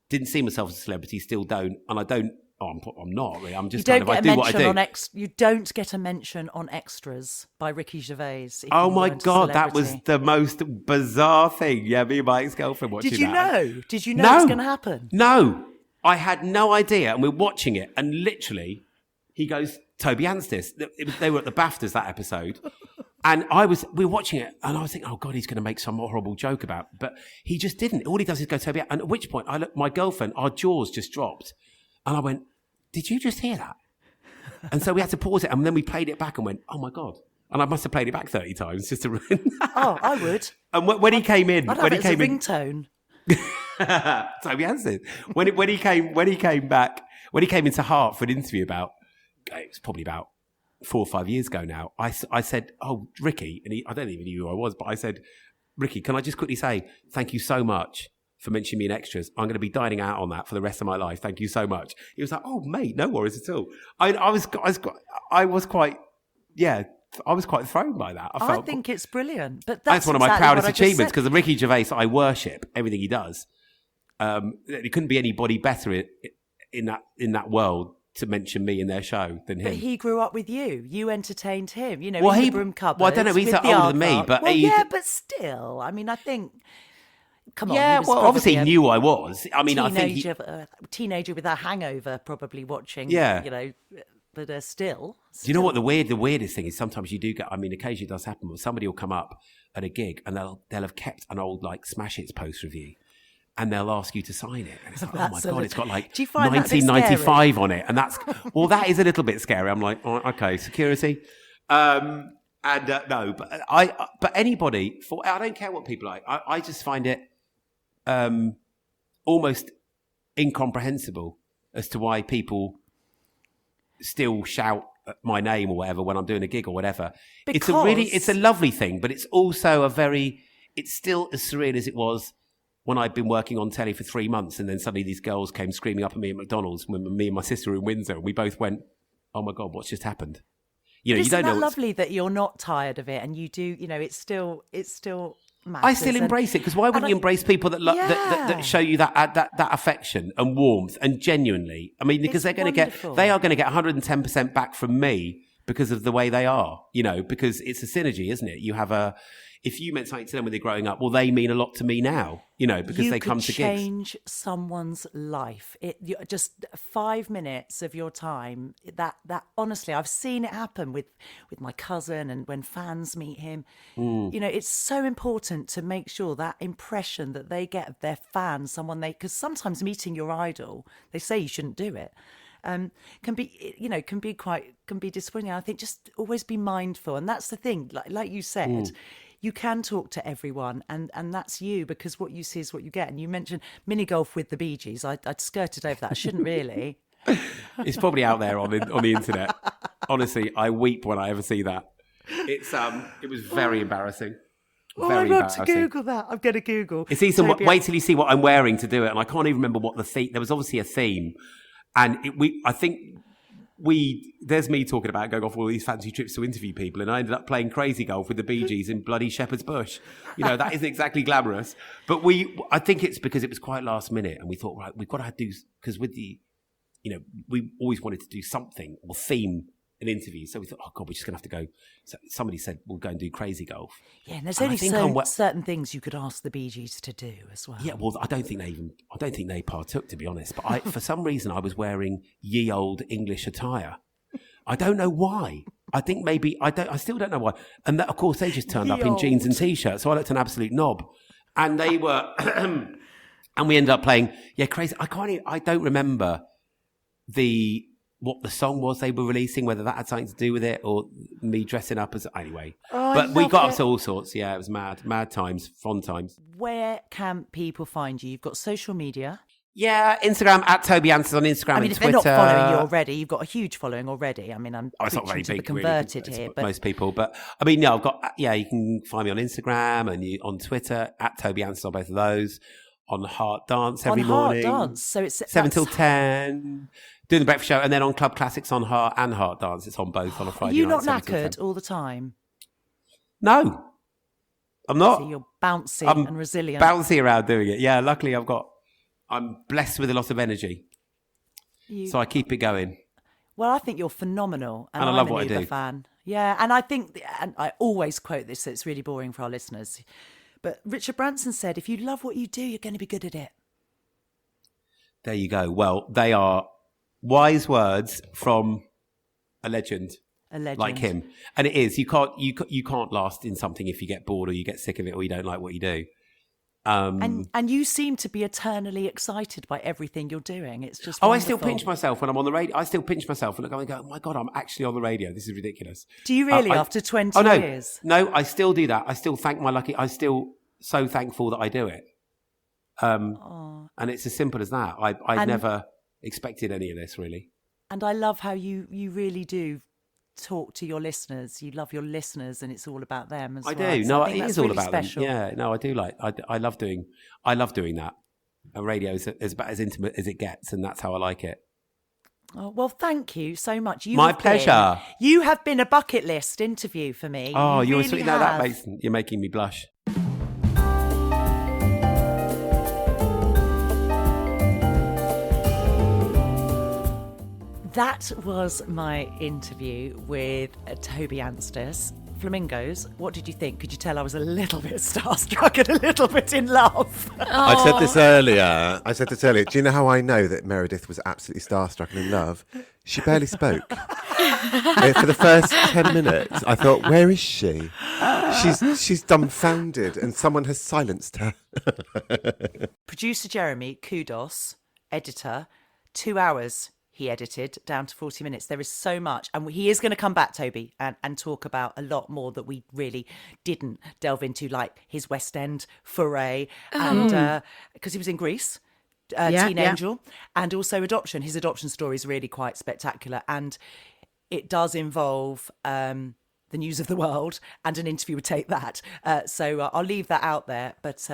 S2: didn't see myself as a celebrity, still don't, and I don't. I'm not really. I'm just kind of. I do what I do.
S3: You don't get a mention on Extras by Ricky Gervais.
S2: Oh my God, that was the most bizarre thing. Yeah, me and my ex-girlfriend watching that.
S3: Did you know? Did you know it's going to happen?
S2: No, I had no idea, and we're watching it, and literally, he goes, Toby Anstis. They were at the BAFTAs that episode, and we were watching it, and I was thinking, oh God, he's going to make some horrible joke about, but he just didn't. All he does is go Toby, and at which point I looked, my girlfriend, our jaws just dropped, and I went, did you just hear that? And so we had to pause it, and then we played it back and went, oh my God. And I must have played it back 30 times just to.
S3: Oh, I would.
S2: And when he came in,
S3: I'd have it as a ringtone.
S2: Toby Anstis. When he came into Heart for an interview about, it was probably about 4 or 5 years ago now, I said, oh, Ricky, and I don't even know who I was, but I said, Ricky, can I just quickly say thank you so much for mentioning me in Extras. I'm going to be dining out on that for the rest of my life. Thank you so much. He was like, oh, mate, no worries at all. I was quite thrown by that. I
S3: think it's brilliant. But
S2: that's one of my proudest achievements, because Ricky Gervais, I worship everything he does. There couldn't be anybody better in that world to mention me in their show than him.
S3: But he grew up with you. You entertained him. In the broom cupboard.
S2: Well, I don't know. He's older than me, but
S3: but still. I mean, I think. Come on.
S2: Yeah, well, obviously he knew I was. I mean, I think
S3: teenager with a hangover, probably watching.
S2: Yeah.
S3: But still.
S2: Do you know what the weirdest thing is? Sometimes you do get. I mean, occasionally it does happen. But somebody will come up at a gig and they'll have kept an old Smash Hits poster of you. And they'll ask you to sign it. And it's like, oh my God, it's got 1995 on it. And that is a little bit scary. I'm like, oh, okay, security. No, but anybody, I don't care what people like. I just find it almost incomprehensible as to why people still shout my name or whatever when I'm doing a gig or whatever. It's a lovely thing, but it's also it's still as surreal as it was when I'd been working on telly for 3 months, and then suddenly these girls came screaming up at me at McDonald's when me and my sister were in Windsor, and we both went, oh my God, what's just happened? You don't know. Isn't that
S3: lovely that you're not tired of it, and you do, it's still matters.
S2: I still embrace it, because why wouldn't you embrace people that show you that affection and warmth and genuinely? I mean, because they are going to get 110% back from me because of the way they are, because it's a synergy, isn't it? You have if you meant something to them when they're growing up, well, they mean a lot to me now, because they come to gigs.
S3: You could change someone's life. Just 5 minutes of your time. That honestly, I've seen it happen with my cousin, and when fans meet him. It's so important to make sure that impression that they get of their fans, because sometimes meeting your idol, they say you shouldn't do it. Can be disappointing. I think just always be mindful, and that's the thing. Like you said, you can talk to everyone, and that's you, because what you see is what you get. And you mentioned mini golf with the Bee Gees. I'd skirted over that. I shouldn't really.
S2: It's probably out there on the internet. Honestly, I weep when I ever see that. It was very embarrassing.
S3: I want to Google that. I'm going to Google.
S2: It's easy. Wait till you see what I'm wearing to do it, and I can't even remember what the theme. There was obviously a theme, and there's me talking about going off all these fancy trips to interview people, and I ended up playing crazy golf with the Bee Gees in bloody Shepherd's Bush. That isn't exactly glamorous, but I think it's because it was quite last minute, and we thought, right, we've got to do, because with the, we always wanted to do something or theme an interview, so we thought, oh God, we're just going to have to go. So somebody said, we'll go and do crazy golf.
S3: Yeah, and there's only certain things you could ask the Bee Gees to do as well.
S2: Yeah, well, I don't think they partook, to be honest. But for some reason, I was wearing ye old English attire. I don't know why. I think maybe I still don't know why. And of course, they just turned up in jeans and t-shirts, so I looked an absolute knob. And they were, and we ended up playing. Yeah, crazy. I don't remember what the song was they were releasing, whether that had something to do with it or me dressing up as... Anyway. But we got up to all sorts. Yeah, it was mad. Mad times. Fun times.
S3: Where can people find you? You've got social media.
S2: Yeah, Instagram, at Toby Anstis on Instagram and
S3: if
S2: Twitter.
S3: they're not following you already, you've got a huge following already. I mean, I'm
S2: it's not very
S3: preaching to
S2: big,
S3: the converted
S2: really,
S3: here.
S2: But most people. But, I mean, I've got... Yeah, you can find me on Instagram and on Twitter, at Toby Anstis on both of those. On Heart Dance every morning.
S3: Heart Dance. So it's
S2: 7 till 10... Doing the breakfast show, and then on Club Classics on Heart and Heart Dance. It's on both on a Friday
S3: night. Are you
S2: not
S3: knackered all the time?
S2: No, I'm not.
S3: So you're bouncy and resilient.
S2: Bouncy around doing it. Yeah, luckily I'm blessed with a lot of energy. So I keep it going.
S3: Well, I think you're phenomenal. And
S2: I love what I do.
S3: Fan. Yeah, and I think, and I always quote this, so it's really boring for our listeners. But Richard Branson said, if you love what you do, you're going to be good at it.
S2: There you go. Well, they are wise words from a legend like him, and it is. You can't last in something if you get bored or you get sick of it or you don't like what you do.
S3: And you seem to be eternally excited by everything you're doing. It's just
S2: I still pinch myself when I'm on the radio. I still pinch myself and look and go, oh my God, I'm actually on the radio. This is ridiculous.
S3: Do you really after 20 years?
S2: No, I still do that. I still thank my lucky. I'm still so thankful that I do it. And it's as simple as that. I never expected any of this, really. And
S3: I love how you really do talk to your listeners. You love your listeners, and it's all about them as well. I do. No, it is all about them. Yeah, no, I do I love doing that. And radio is about as intimate as it gets, and that's how I like it. Oh, well, thank you so much. My pleasure. You have been a bucket list interview for me. Oh, you're really sweet. No, you're making me blush. That was my interview with Toby Anstis. Flamingos, what did you think? Could you tell I was a little bit starstruck and a little bit in love? Oh. I said this earlier. Do you know how I know that Meredith was absolutely starstruck and in love? She barely spoke. For the first 10 minutes, I thought, where is she? She's dumbfounded and someone has silenced her. Producer Jeremy, kudos. Editor, 2 hours. He edited down to 40 minutes. There is so much. And he is going to come back, Toby, and talk about a lot more that we really didn't delve into, like his West End foray. And because he was in Greece, Teen Angel, and also adoption. His adoption story is really quite spectacular. And it does involve the news of the world, and an interview would take that. So I'll leave that out there. But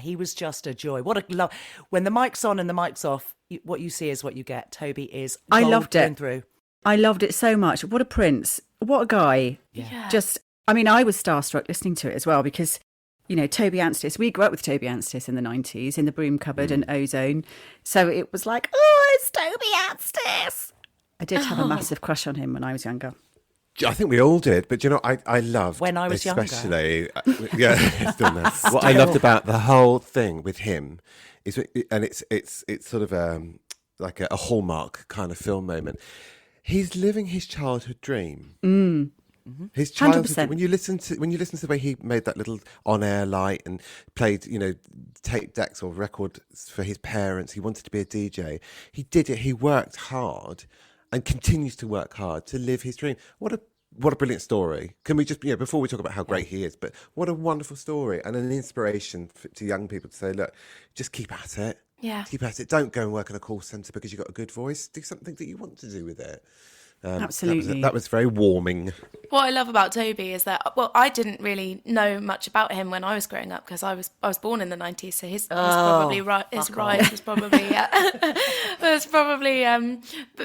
S3: he was just a joy. What a love. When the mic's on and the mic's off, what you see is what you get. Toby is gold. I loved it. Through. I loved it so much. What a prince. What a guy. Yeah. I was starstruck listening to it as well because, Toby Anstis, we grew up with Toby Anstis in the 90s in the Broom Cupboard and Ozone. So it was like, oh, it's Toby Anstis. I did have a massive crush on him when I was younger. I think we all did, but I loved when I was especially, younger. Still now. What I loved about the whole thing with him is, and it's sort of like a Hallmark kind of film moment. He's living his childhood dream. Mm. Mm-hmm. His childhood. 100%. When you listen to the way he made that little on-air light and played, tape decks or records for his parents, he wanted to be a DJ. He did it. He worked hard. And continues to work hard to live his dream. What
S5: what a brilliant story. Can we just, before we talk about how great he is, but what a wonderful story and an inspiration to young people to say, look, just keep at it.
S4: Yeah.
S5: Keep at it. Don't go and work in a call centre because you've got a good voice. Do something that you want to do with it.
S1: Absolutely.
S5: That was very warming.
S4: What I love about Toby is that, well, I didn't really know much about him when I was growing up because I was born in the 90s, so his rise was probably was probably a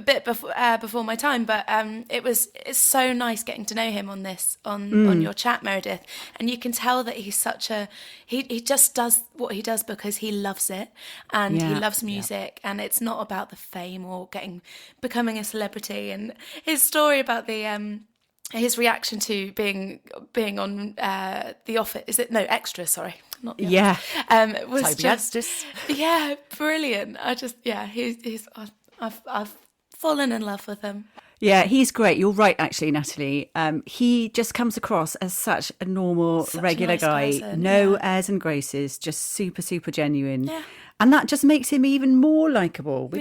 S4: bit before my time. But it's so nice getting to know him on your chat, Meredith, and you can tell that he's such a he just does what he does because he loves it and he loves music, and it's not about the fame or becoming a celebrity. And his story about his reaction to being on The Office, is it? No, Extra, sorry. Not The Office. It was
S3: Toby Anstis.
S4: Yeah, brilliant. I've fallen in love with him.
S1: Yeah, he's great. You're right, actually, Natalie. He just comes across as such a normal, regular
S4: nice
S1: guy.
S4: person,
S1: no airs and graces, just super, super genuine.
S4: Yeah.
S1: And that just makes him even more likeable.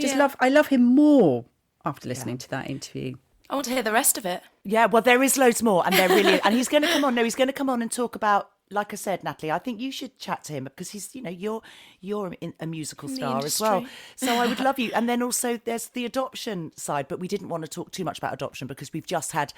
S1: I love him more after listening to that interview.
S4: I want to hear the rest of it.
S3: Yeah, well, there is loads more, and they're really. And he's going to come on. No, he's going to come on and talk about. Like I said, Natalie, I think you should chat to him because he's, you're a musical star as well. So I would love you. And then also there's the adoption side, but we didn't want to talk too much about adoption because we've just had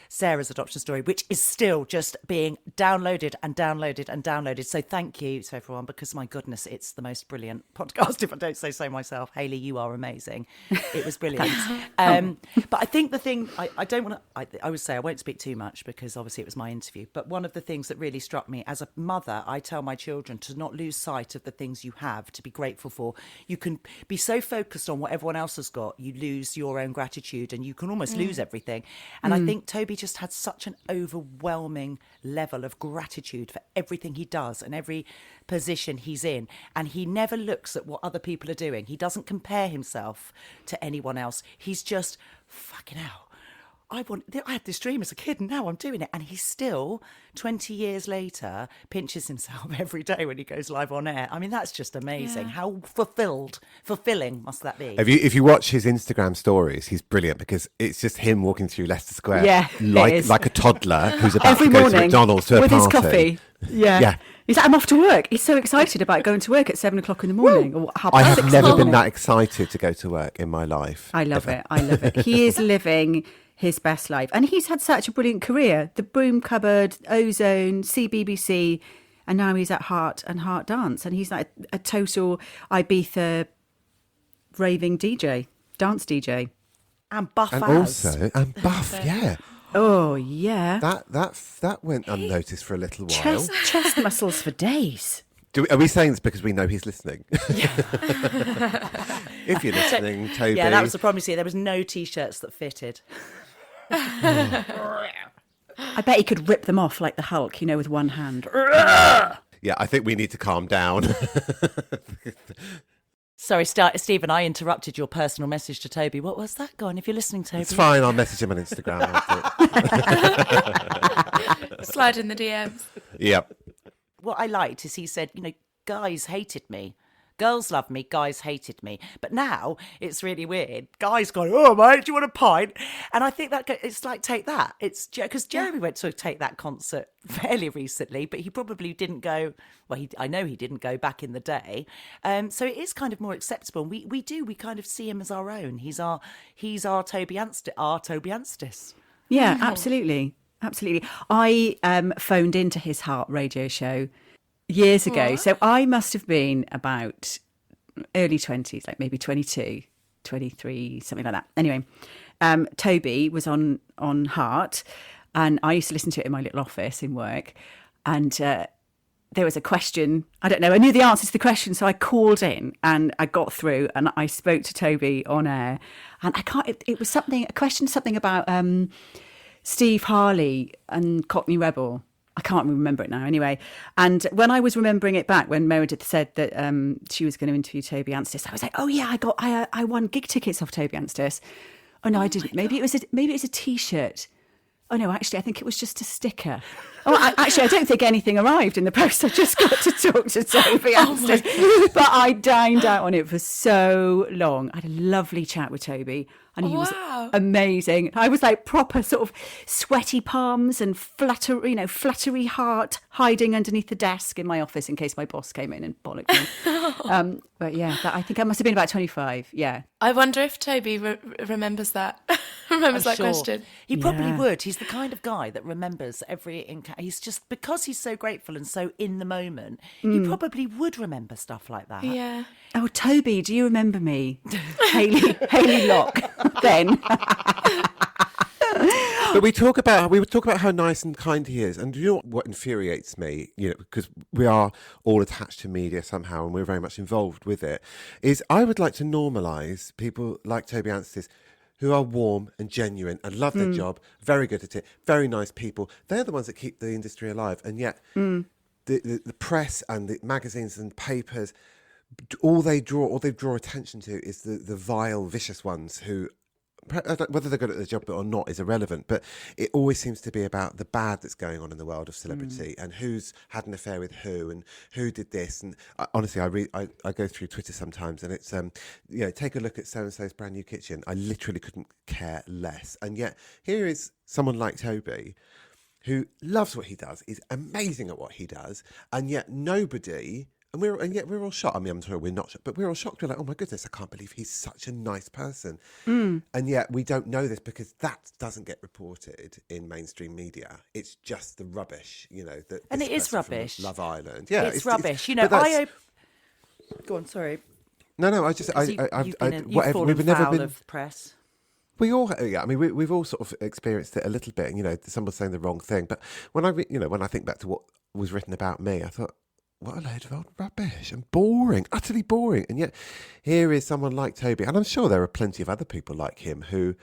S3: Sarah's adoption story, which is still just being downloaded and downloaded and downloaded. So thank you to everyone because, my goodness, it's the most brilliant podcast, if I don't say so myself. Hayley, you are amazing. It was brilliant. But I think the thing, I don't want to, I would say I won't speak too much because obviously it was my interview, but one of the things that really struck me as a mother, I tell my children to not lose sight of the things you have to be grateful for. You can be so focused on what everyone else has got, you lose your own gratitude and you can almost lose everything. And I think Toby just had such an overwhelming level of gratitude for everything he does and every position he's in. And he never looks at what other people are doing. He doesn't compare himself to anyone else. He's just, fucking hell, I had this dream as a kid and now I'm doing it. And he still, 20 years later, pinches himself every day when he goes live on air. I mean, that's just amazing.
S4: Yeah.
S3: How fulfilling must that be?
S5: If you watch his Instagram stories, he's brilliant because it's just him walking through Leicester Square like a toddler who's about
S1: Every
S5: to go
S1: morning
S5: to McDonald's to a
S1: with
S5: party.
S1: his coffee. Yeah. He's like, I'm off to work. He's so excited about going to work at 7 o'clock in the morning. Or
S5: I have
S1: 6
S5: never
S1: in the
S5: been
S1: morning.
S5: that excited to go to work in my life.
S1: I love it. He is living his best life. And he's had such a brilliant career. The Broom Cupboard, Ozone, CBBC, and now he's at Heart and Heart Dance. And he's like a total Ibiza raving DJ, dance DJ.
S3: And buff
S5: And
S3: as.
S5: also, buff, yeah.
S1: Oh, yeah.
S5: That went unnoticed for a little while.
S1: Chest muscles for days.
S5: Are we saying this because we know he's listening? If you're listening, Toby.
S3: Yeah, that was the problem. You see, there was no T-shirts that fitted.
S1: I bet he could rip them off like the Hulk, with one hand.
S5: Yeah, I think we need to calm down.
S3: Sorry, Stephen, I interrupted your personal message to Toby. What was that? Go on, if you're listening, Toby.
S5: It's fine, I'll message him on Instagram.
S4: Slide in the DMs.
S5: Yep.
S3: What I liked is he said, guys hated me. Girls loved me, guys hated me. But now it's really weird. Guys go, oh, mate, do you want a pint? And I think that it's like Take That. It's because Jeremy went to a Take That concert fairly recently, but he probably didn't go. Well, I know he didn't go back in the day. So it is kind of more acceptable. We kind of see him as our own. He's our Toby Anstis.
S1: Yeah, absolutely. Absolutely. I phoned into his Heart radio show years ago.
S4: What?
S1: So I must have been about early 20s, like maybe 22, 23, something like that. Anyway, Toby was on Heart and I used to listen to it in my little office in work. And there was a question. I don't know. I knew the answer to the question. So I called in and I got through and I spoke to Toby on air. And it was a question about Steve Harley and Cockney Rebel. I can't remember it now anyway. And when I was remembering it back, when Meredith said that she was going to interview Toby Anstis, I was like, oh yeah, I won gig tickets off Toby Anstis. Oh no, I didn't. Maybe it was a T-shirt. Oh no, actually, I think it was just a sticker. Oh, actually, I don't think anything arrived in the post. I just got to talk to Toby Anstis. But I dined out on it for so long. I had a lovely chat with Toby. And he was amazing. I was like proper sort of sweaty palms and fluttery heart hiding underneath the desk in my office in case my boss came in and bollocked me. But yeah, I think I must have been about 25. Yeah.
S4: I wonder if Toby remembers that. remembers that
S3: Sure.
S4: question.
S3: He probably would. He's the kind of guy that remembers every encounter. He's just, because he's so grateful and so in the moment, he probably would remember stuff like that.
S4: Yeah.
S1: Oh, Toby, do you remember me? Hayley Locke, then.
S5: But we talk about how nice and kind he is, and you know what infuriates me, because we are all attached to media somehow, and we're very much involved with it. Is I would like to normalise people like Toby Anstis, who are warm and genuine and love their job, very good at it, very nice people. They're the ones that keep the industry alive, and yet the press and the magazines and papers, all they draw attention to is the vile, vicious ones who. Whether they're good at their job or not is irrelevant, but it always seems to be about the bad that's going on in the world of celebrity and who's had an affair with who and who did this. And honestly, I go through Twitter sometimes, and it's take a look at so and so's brand new kitchen. I literally couldn't care less. And yet here is someone like Toby, who loves what he does, is amazing at what he does, and yet nobody. And yet we're all shocked. I mean, I'm sorry, we're not shocked, but we're all shocked. We're like, oh my goodness, I can't believe he's such a nice person. And yet we don't know this because that doesn't get reported in mainstream media. It's just the rubbish, that.
S3: And it is rubbish.
S5: Love Island, yeah,
S3: it's rubbish. Go on, sorry.
S5: No,
S3: You've never been of press.
S5: We all, yeah. I mean, we've all sort of experienced it a little bit. Someone's saying the wrong thing, but when I think back to what was written about me, I thought, what a load of old rubbish and boring, utterly boring. And yet here is someone like Toby, and I'm sure there are plenty of other people like him who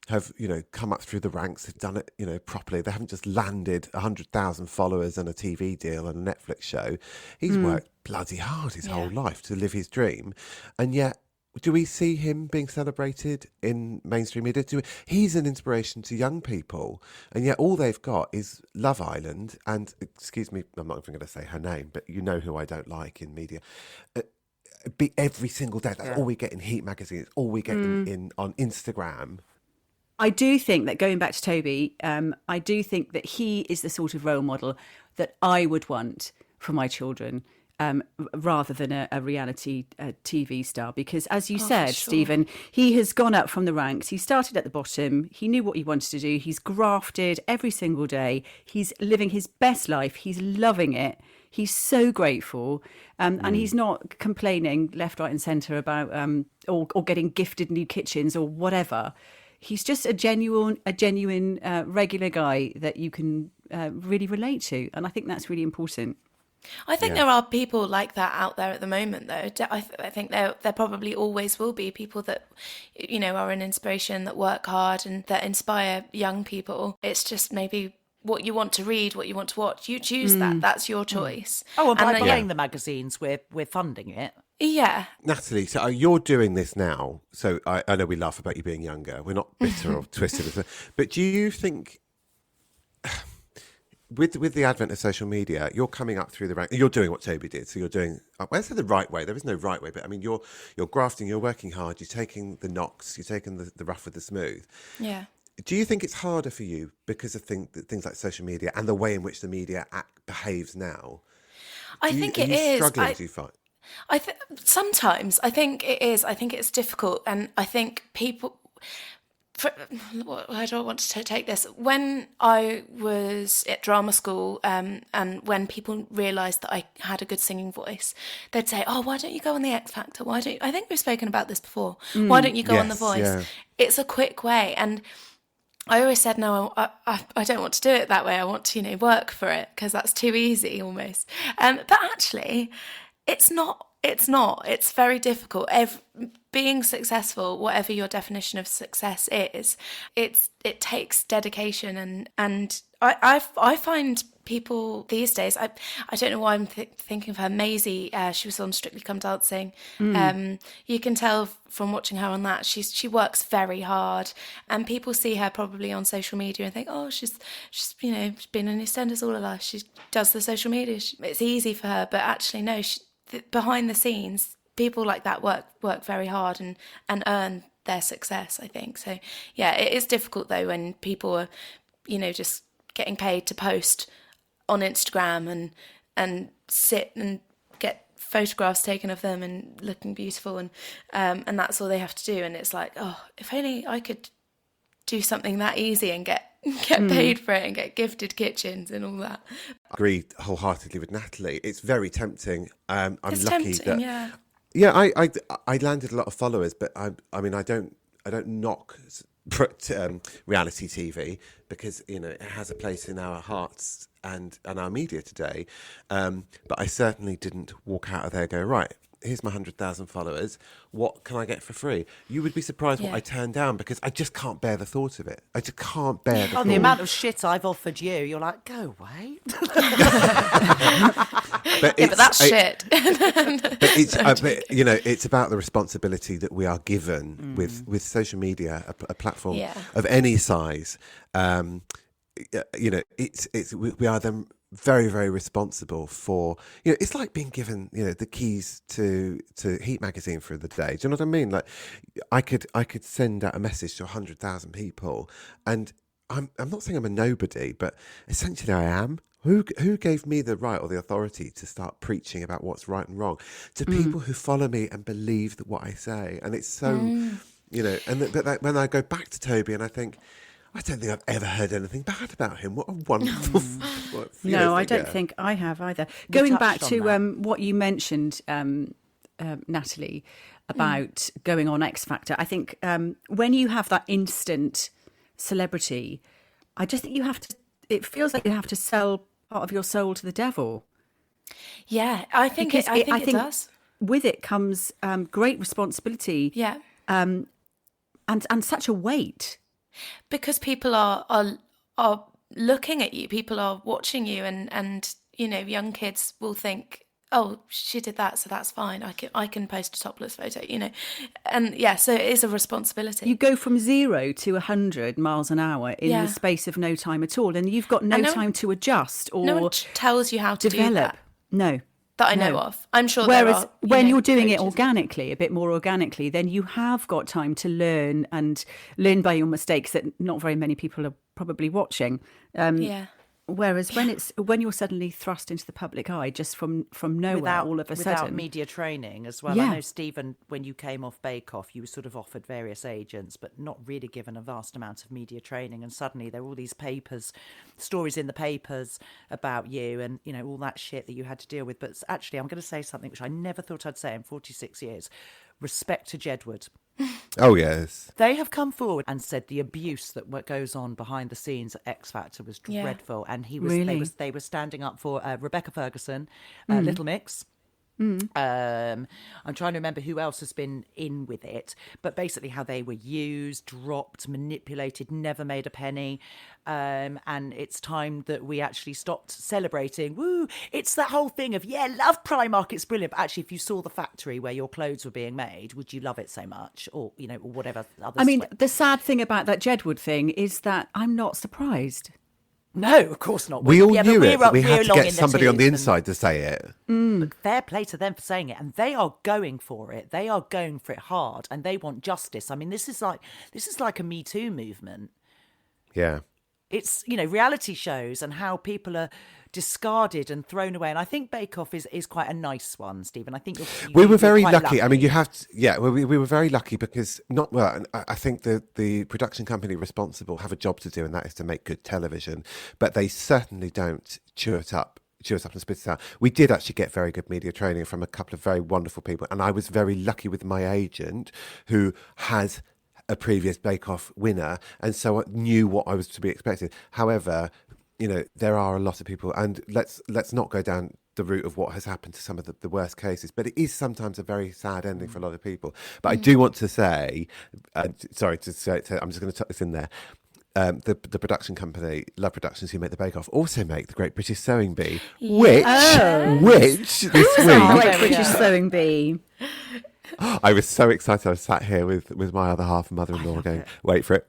S5: have, come up through the ranks, have done it, properly. They haven't just landed 100,000 followers and a TV deal and a Netflix show. He's worked bloody hard his whole life to live his dream. And yet, do we see him being celebrated in mainstream media? He's an inspiration to young people, and yet all they've got is Love Island and, excuse me, I'm not even going to say her name, but you know who I don't like in media. Be every single day. That's all we get in Heat magazine. It's all we get in on Instagram.
S1: I do think that, going back to Toby, I do think that he is the sort of role model that I would want for my children. Rather than a reality TV star, because as you said, Stephen, he has gone up from the ranks. He started at the bottom. He knew what he wanted to do. He's grafted every single day. He's living his best life. He's loving it. He's so grateful, and he's not complaining left, right, and centre about or getting gifted new kitchens or whatever. He's just a genuine, regular guy that you can really relate to, and I think that's really important.
S4: I think there are people like that out there at the moment, though. I think there probably always will be people that, are an inspiration, that work hard and that inspire young people. It's just maybe what you want to read, what you want to watch. You choose that. That's your choice.
S3: Oh, and by buying the magazines, we're funding it.
S4: Yeah.
S5: Natalie, so you're doing this now. So I know we laugh about you being younger. We're not bitter or twisted. But do you think... With the advent of social media, you're coming up through the rank. You're doing what Toby did. So you're doing, I say the right way. There is no right way, but I mean, you're grafting. You're working hard. You're taking the knocks. You're taking the rough with the smooth.
S4: Yeah.
S5: Do you think it's harder for you because of things like social media and the way in which the media behaves now?
S4: I think it is.
S5: Struggling, do you find?
S4: Sometimes I think it is. I think it's difficult, and I think people. I don't want to take this. When I was at drama school, and when people realised that I had a good singing voice, they'd say, "Oh, why don't you go on the X Factor? I think we've spoken about this before. Why don't you go on The Voice?" Yeah. It's a quick way, and I always said, "No, I don't want to do it that way. I want to, work for it, because that's too easy almost." But actually, it's not It's not. It's very difficult. Being successful, whatever your definition of success is, it takes dedication, and I find people these days. I don't know why I'm thinking of her, Maisie. She was on Strictly Come Dancing. You can tell from watching her on that she works very hard, and people see her probably on social media and think, oh, she's been in EastEnders all her life. She does the social media. It's easy for her, but actually no. Behind the scenes, people like that work very hard and earn their success, I think. So yeah, it is difficult though when people are, just getting paid to post on Instagram and sit and get photographs taken of them and looking beautiful, and that's all they have to do. And it's like, oh, if only I could do something that easy and get paid for it and get gifted kitchens and all that.
S5: I agree wholeheartedly with Natalie. It's very tempting. I'm
S4: It's
S5: lucky
S4: tempting,
S5: that
S4: yeah.
S5: I landed a lot of followers, but I don't knock reality TV because it has a place in our hearts and our media today. But I certainly didn't walk out of there and go, right, here's my 100,000 followers. What can I get for free? You would be surprised what I turned down because I just can't bear the thought of it. I just can't bear the thought.
S3: The amount of shit I've offered you, you're like, go away.
S4: But that's shit.
S5: It's about the responsibility that we are given with social media, a platform of any size. We are then very, very responsible for, it's like being given, the keys to Heat magazine for the day. Do you know what I mean? Like, I could send out a message to 100,000 people, and I'm not saying I'm a nobody, but essentially I am. Who gave me the right or the authority to start preaching about what's right and wrong to people who follow me and believe that what I say? And it's so, but when I go back to Toby and I think, I don't think I've ever heard anything bad about him. What a wonderful...
S1: No, I don't think I have either. Going back to what you mentioned, Natalie, about going on X Factor, I think when you have that instant celebrity, I just think it feels like you have to sell part of your soul to the devil.
S4: Yeah, I think it does.
S1: With it comes great responsibility.
S4: Yeah.
S1: And such a weight.
S4: Because people are looking at you, people are watching you, and young kids will think, oh, she did that, so that's fine. I can post a topless photo, and so it is a responsibility.
S1: You go from 0 to 100 miles an hour in the space of no time at all, and you've got no time to adjust or
S4: no one tells you how to
S1: develop.
S4: Do that.
S1: No.
S4: That I know of. I'm sure
S1: Whereas
S4: there are,
S1: when you're doing it organically, a bit more organically, then you have got time to learn by your mistakes that not very many people are probably watching. Whereas when you're suddenly thrust into the public eye just from nowhere all of a sudden.
S3: Without media training as well. I know, Stephen, when you came off Bake Off, you were sort of offered various agents, but not really given a vast amount of media training. And suddenly there were all these stories in the papers about you and, all that shit that you had to deal with. But actually, I'm going to say something which I never thought I'd say in 46 years. Respect to Jedward.
S5: Oh, yes.
S3: They have come forward and said the abuse that goes on behind the scenes at X Factor was dreadful. And they were standing up for Rebecca Ferguson, Little Mix. I'm trying to remember who else has been in with it, but basically how they were used, dropped, manipulated, never made a penny. And it's time that we actually stopped celebrating. Woo! It's that whole thing of, love Primark, it's brilliant. But actually, if you saw the factory where your clothes were being made, would you love it so much? Or, or whatever.
S1: The sad thing about that Jedward thing is that I'm not surprised.
S3: No, of course not.
S5: We all knew it, but we had to get somebody on the inside to say it.
S3: But fair play to them for saying it, and they are going for it. They are going for it hard, and they want justice. I mean, this is like a Me Too movement.
S5: Yeah.
S3: It's, reality shows and how people are discarded and thrown away. And I think Bake Off is quite a nice one, Stephen. I think
S5: we were very lucky. I mean, you have to, we were very lucky because I think the production company responsible have a job to do, and that is to make good television. But they certainly don't chew us up and spit it out. We did actually get very good media training from a couple of very wonderful people. And I was very lucky with my agent who has a previous Bake Off winner, and so I knew what I was to be expected. However, there are a lot of people, and let's not go down the root of what has happened to some of the worst cases. But it is sometimes a very sad ending for a lot of people. But I do want to say, I'm just going to tuck this in there. The production company, Love Productions, who make the Bake Off, also make the Great British Sewing Bee, which this week...
S1: Great British Sewing Bee.
S5: I was so excited. I was sat here with my other half, mother-in-law, going, wait for it.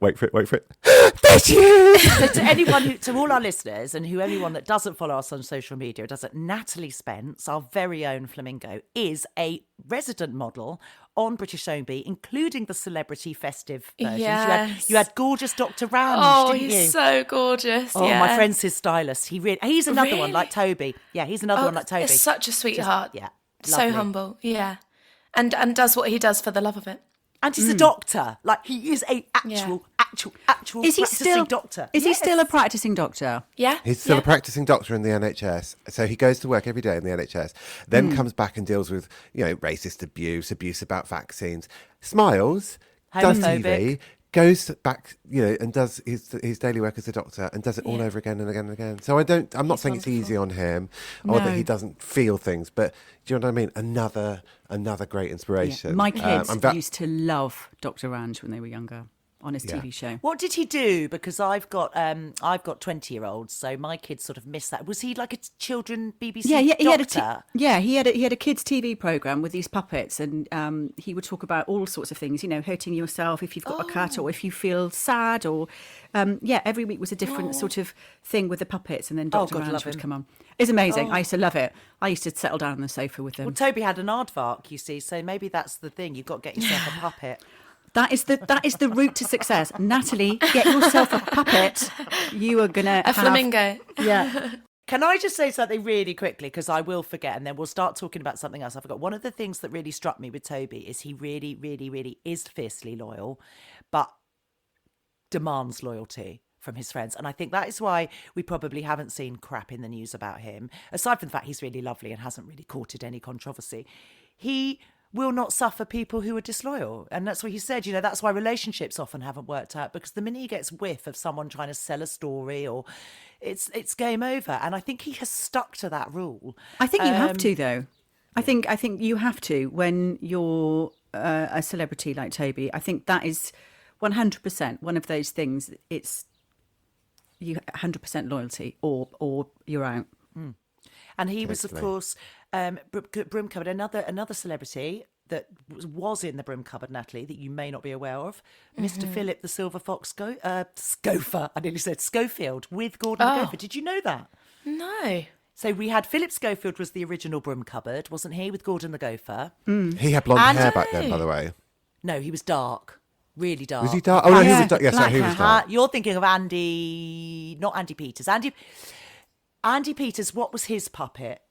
S5: There she is!
S3: So to anyone, to all our listeners and anyone that doesn't follow us on social media, Natalie Spence, our very own flamingo, is a resident model on British Sewing Bee, including the celebrity festive versions.
S4: Yes.
S3: You had gorgeous Dr. Range, didn't you?
S4: He's so gorgeous.
S3: Oh, my friend's his stylist. He's another one like Toby. Yeah, he's another one like Toby.
S4: It's such a sweetheart. So
S3: lovely.
S4: humble. Yeah. And does what he does for the love of it.
S3: And he's a doctor. Like, he is a actual
S1: Is he
S3: practicing
S1: still
S3: doctor.
S1: Is he still a practicing doctor?
S4: Yeah.
S5: He's still a practicing doctor in the NHS. So he goes to work every day in the NHS, then comes back and deals with, racist abuse about vaccines, smiles, does TV, goes back, and does his daily work as a doctor and does it all over again and again and again. So I'm not saying it's easy on him or that he doesn't feel things, but do you know what I mean? Another great inspiration.
S1: Yeah. My kids used to love Dr. Range when they were younger on his TV show.
S3: What did he do? Because I've got 20-year-olds, so my kids sort of miss that. Was he like a children BBC doctor?
S1: He had a kids TV program with these puppets, and he would talk about all sorts of things. Hurting yourself if you've got a cut, or if you feel sad, or every week was a different sort of thing with the puppets, and then Dr. Range would come on. It's amazing. I used to love it. I used to settle down on the sofa with them.
S3: Well, Toby had an aardvark, you see, so maybe that's the thing. You've got to get yourself a puppet.
S1: That is the route to success. Natalie, get yourself a puppet. You are gonna
S4: a flamingo.
S1: Yeah.
S3: Can I just say something really quickly, because I will forget, and then we'll start talking about something else. I forgot. One of the things that really struck me with Toby is he really, really, really is fiercely loyal, but demands loyalty from his friends. And I think that is why we probably haven't seen crap in the news about him, aside from the fact he's really lovely and hasn't really courted any controversy. He will not suffer people who are disloyal. And that's what he said, that's why relationships often haven't worked out, because the minute he gets whiff of someone trying to sell a story, or it's game over. And I think he has stuck to that rule.
S1: I think you have to, though. I think you have to when you're a celebrity like Toby. I think that is 100% one of those things. It's you 100% loyalty, or you're out.
S3: And he was, of course, Broom Cupboard, another celebrity that was in the Broom Cupboard, Natalie, that you may not be aware of, Mr. Philip the Silver Fox Scofer. I nearly said Schofield, with Gordon the Gopher. Did you know that?
S4: No.
S3: So we had Philip Schofield was the original Broom Cupboard, wasn't he, with Gordon the Gopher?
S5: He had blonde hair back then, by the way.
S3: No, he was dark. Really dark.
S5: Was he dark? Oh, no, he was dark. Yes, he was dark.
S3: You're thinking of not Andy Peters. Andy Peters, what was his puppet?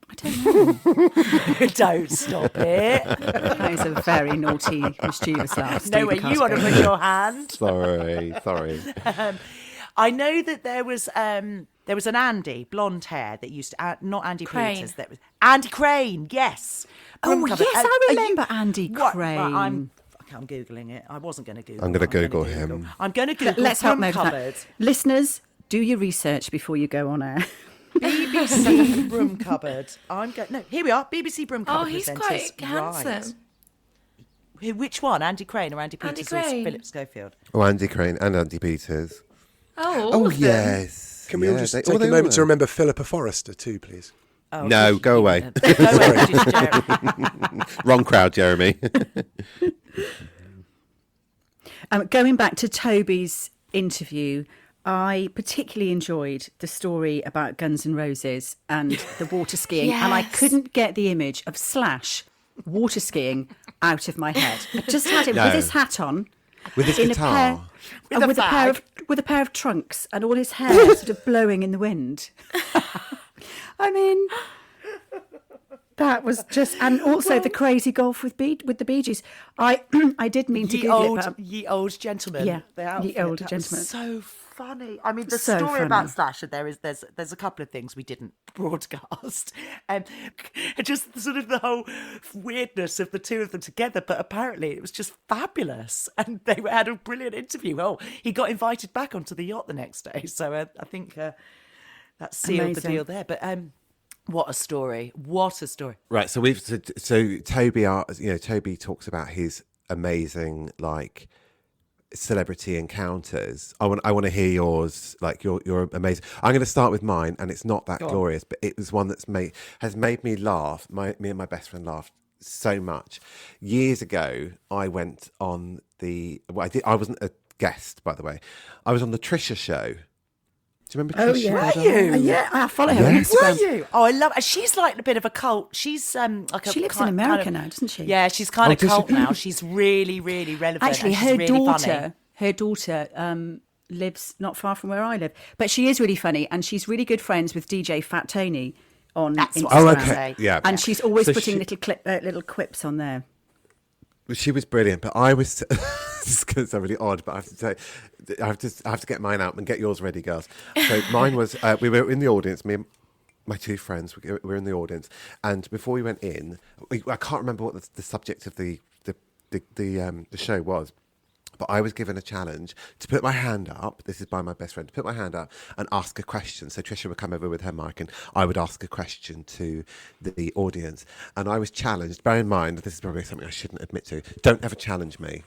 S1: I don't know.
S3: Don't stop it.
S1: That is a very naughty, mischievous laugh.
S3: No way, you want to put your hand.
S5: Sorry.
S3: I know that there was an Andy, blonde hair, that used to, not Andy
S4: Crane.
S3: Peters. That was Andy Crane, yes.
S1: Oh, yes, I remember Andy Crane.
S3: I'm Googling it. I wasn't going to Google it.
S5: I'm going to Google him.
S3: I'm going to Google
S1: Let's help
S3: Broom
S1: Meredith.
S3: Cupboard.
S1: Listeners, do your research before you go on air.
S3: BBC Broom Cupboard. Here we are. BBC Broom Cupboard.
S4: Oh, he's
S3: presenters.
S4: quite handsome.
S3: Which one? Andy Crane or Andy Peters or
S4: Crane.
S3: Philip Schofield?
S5: Oh, Andy Crane and Andy Peters.
S4: Oh,
S5: yes.
S6: Can we all just take a moment to remember Philippa Forrester too, please?
S3: Oh,
S5: No, go away.
S3: Go away, British Jeremy.
S5: Wrong crowd, Jeremy.
S1: Going back to Toby's interview, I particularly enjoyed the story about Guns N' Roses and the water skiing, and I
S4: Yes.
S1: couldn't get the image of Slash water skiing out of my head. I just had him with his hat on,
S5: With his
S1: in
S5: guitar.
S1: with a pair of trunks, and all his hair sort of blowing in the wind. I mean, that was just, and also the crazy golf with the Bee Gees. I did mean to Google it, but
S3: Ye old gentleman.
S1: Yeah,
S3: the outfit.
S1: ye old
S3: That
S1: gentleman.
S3: was so funny. I mean, the
S1: So
S3: story
S1: funny.
S3: about Slash, there's a couple of things we didn't broadcast, and just sort of the whole weirdness of the two of them together. But apparently, it was just fabulous, and they had a brilliant interview. Oh, he got invited back onto the yacht the next day, so I think that sealed the
S1: Amazing.
S3: deal there. But What a story. What a story.
S5: Right, so Toby talks about his amazing celebrity encounters. I want to hear yours. You're amazing. I'm going to start with mine, and it's not that glorious, but it was one has made me laugh. Me and my best friend laughed so much. Years ago, I went on I wasn't a guest, by the way. I was on the Trisha show. Do you remember Trisha?
S3: Oh, yeah. Were you?
S1: Yeah, I follow her on Instagram.
S3: Were you? Oh, I love her. She's like a bit of a cult. She's
S1: she lives in America now, doesn't she?
S3: Yeah, she's kind of cult now. She's really, really relevant.
S1: Actually,
S3: her
S1: daughter lives not far from where I live. But she is really funny, and she's really good friends with DJ Fat Tony on Instagram.
S3: Oh, okay.
S5: Yeah.
S1: And she's always putting little quips on there.
S5: She was brilliant, but I was. This is going to sound really odd, but I have to say, I have to get mine out and get yours ready, girls. So mine was we were in the audience. Me and my two friends were in the audience, and before we went in, I can't remember what the subject of the show was. But I was given a challenge to put my hand up. This is by my best friend. To put my hand up and ask a question. So Trisha would come over with her mic and I would ask a question to the audience. And I was challenged. Bear in mind, this is probably something I shouldn't admit to. Don't ever challenge me,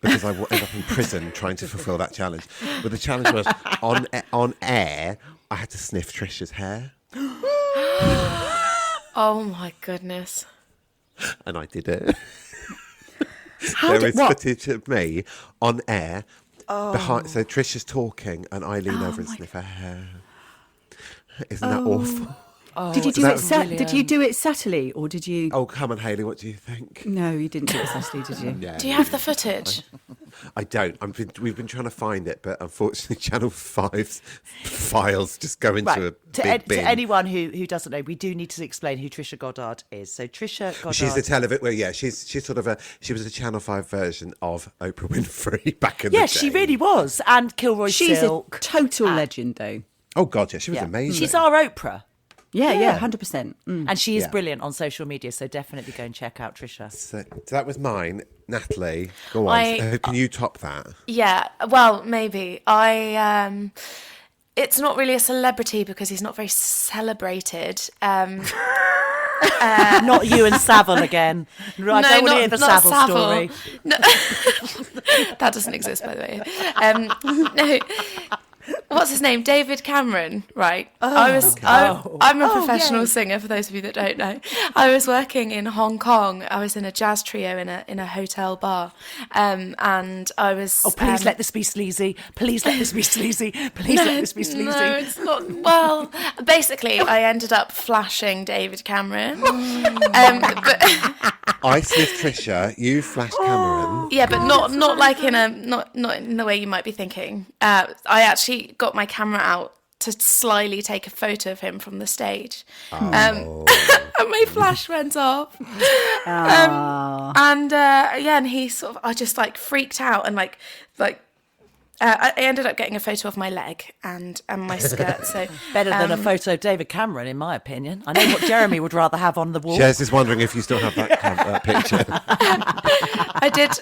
S5: because I will end up in prison trying to fulfil that challenge. But the challenge was on air, I had to sniff Trisha's hair.
S4: Oh my goodness.
S5: And I did it. There is footage of me on air behind. So Trisha's talking, and I lean over and sniff her hair. Isn't that awful?
S1: Oh, did you do it? Did you do it subtly, or did you?
S5: Oh, come on, Hayley. What do you think?
S1: No, you didn't do it subtly, did you?
S5: Yeah.
S4: Do you have the footage?
S5: I don't. We've been trying to find it, but unfortunately, Channel 5's files just go into a big bin.
S3: To anyone who doesn't know, we do need to explain who Trisha Goddard is. So Trisha Goddard,
S5: she's the television. Well, yeah, she's sort of she was a Channel 5 version of Oprah Winfrey back in the day.
S3: Yeah, she really was, and Kilroy
S1: She's
S3: Silk.
S1: a total legend, though.
S5: Oh God, yeah, she was amazing.
S3: She's our Oprah.
S1: Yeah, 100%.
S3: And she is brilliant on social media, so definitely go and check out Trisha.
S5: So that was mine. Natalie, go on. Can you top that?
S4: Yeah, well, maybe. It's not really a celebrity because he's not very celebrated.
S3: Not you and Savile again. I don't want to hear the Savile story.
S4: No. That doesn't exist, by the way. No. What's his name? David Cameron, right? I'm a professional singer, for those of you that don't know. I was working in Hong Kong. I was in a jazz trio in a hotel bar. And I was...
S3: Oh, please let this be sleazy. Please let this be sleazy. Please let this be sleazy.
S4: No, it's not... Well, basically, I ended up flashing David Cameron. But
S5: I sniffed Trisha, you flashed Cameron.
S4: Yeah, but not like not in the way you might be thinking. I actually got my camera out to slyly take a photo of him from the stage. And my flash went off. And he sort of, I just freaked out and I ended up getting a photo of my leg and my skirt. So
S3: better than a photo of David Cameron, in my opinion. I know what Jeremy would rather have on the wall.
S5: Jez is wondering if you still have that picture.
S4: I did.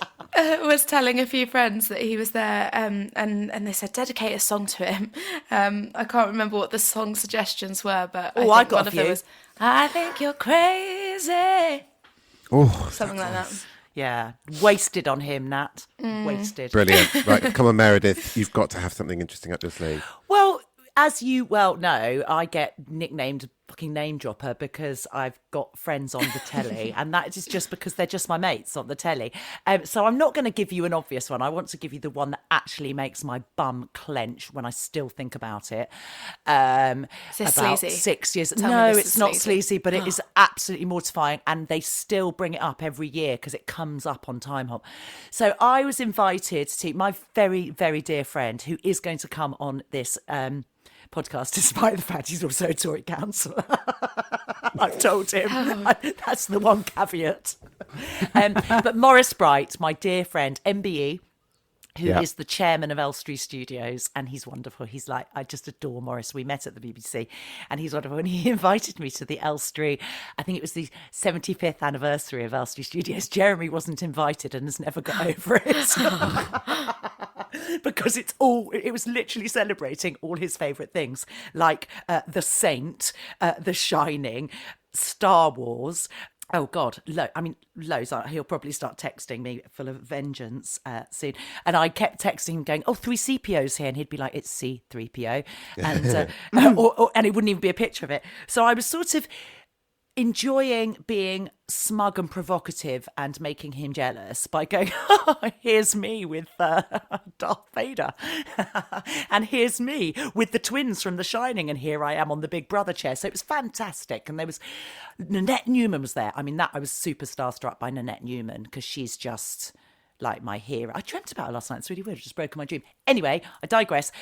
S4: Was telling a few friends that he was there, and they said dedicate a song to him. I can't remember what the song suggestions were, but
S3: I got
S4: one
S3: a
S4: of them
S3: few.
S4: was "I think you're crazy."
S5: Oh,
S4: something like that.
S3: Yeah, wasted on him, Nat. Wasted.
S5: Brilliant. Right, come on, Meredith. You've got to have something interesting up your sleeve.
S3: Well, as you well know, I get nicknamed fucking name dropper because I've got friends on the telly, and that is just because they're just my mates on the telly. So I'm not going to give you an obvious one. I want to give you the one that actually makes my bum clench when I still think about it.
S4: Is this
S3: about
S4: sleazy?
S3: 6 years.
S4: Tell
S3: No,
S4: me this
S3: it's
S4: is
S3: not
S4: sleazy.
S3: sleazy, but it is absolutely mortifying, and they still bring it up every year because it comes up on Time Hop. So I was invited to my very, very dear friend who is going to come on this podcast, despite the fact he's also a Tory councillor. I've told him. That's the one caveat. But Maurice Bright, my dear friend, MBE, who is the chairman of Elstree Studios, and he's wonderful. He's like, I just adore Maurice. We met at the BBC, and he's wonderful. And he invited me to the Elstree, I think it was the 75th anniversary of Elstree Studios. Jeremy wasn't invited and has never got over it. because it was literally celebrating all his favourite things, like The Saint, The Shining, Star Wars. Oh God, loads. He'll probably start texting me full of vengeance soon. And I kept texting him going, 3CPO's here. And he'd be like, it's C3PO. And, and it wouldn't even be a picture of it. So I was sort of enjoying being smug and provocative and making him jealous by going, here's me with Darth Vader. And here's me with the twins from The Shining. And here I am on the Big Brother chair. So it was fantastic. And there was Nanette Newman was there. I mean, I was super starstruck by Nanette Newman because she's just like my hero. I dreamt about her last night. It's really weird. It's just broken my dream. Anyway, I digress.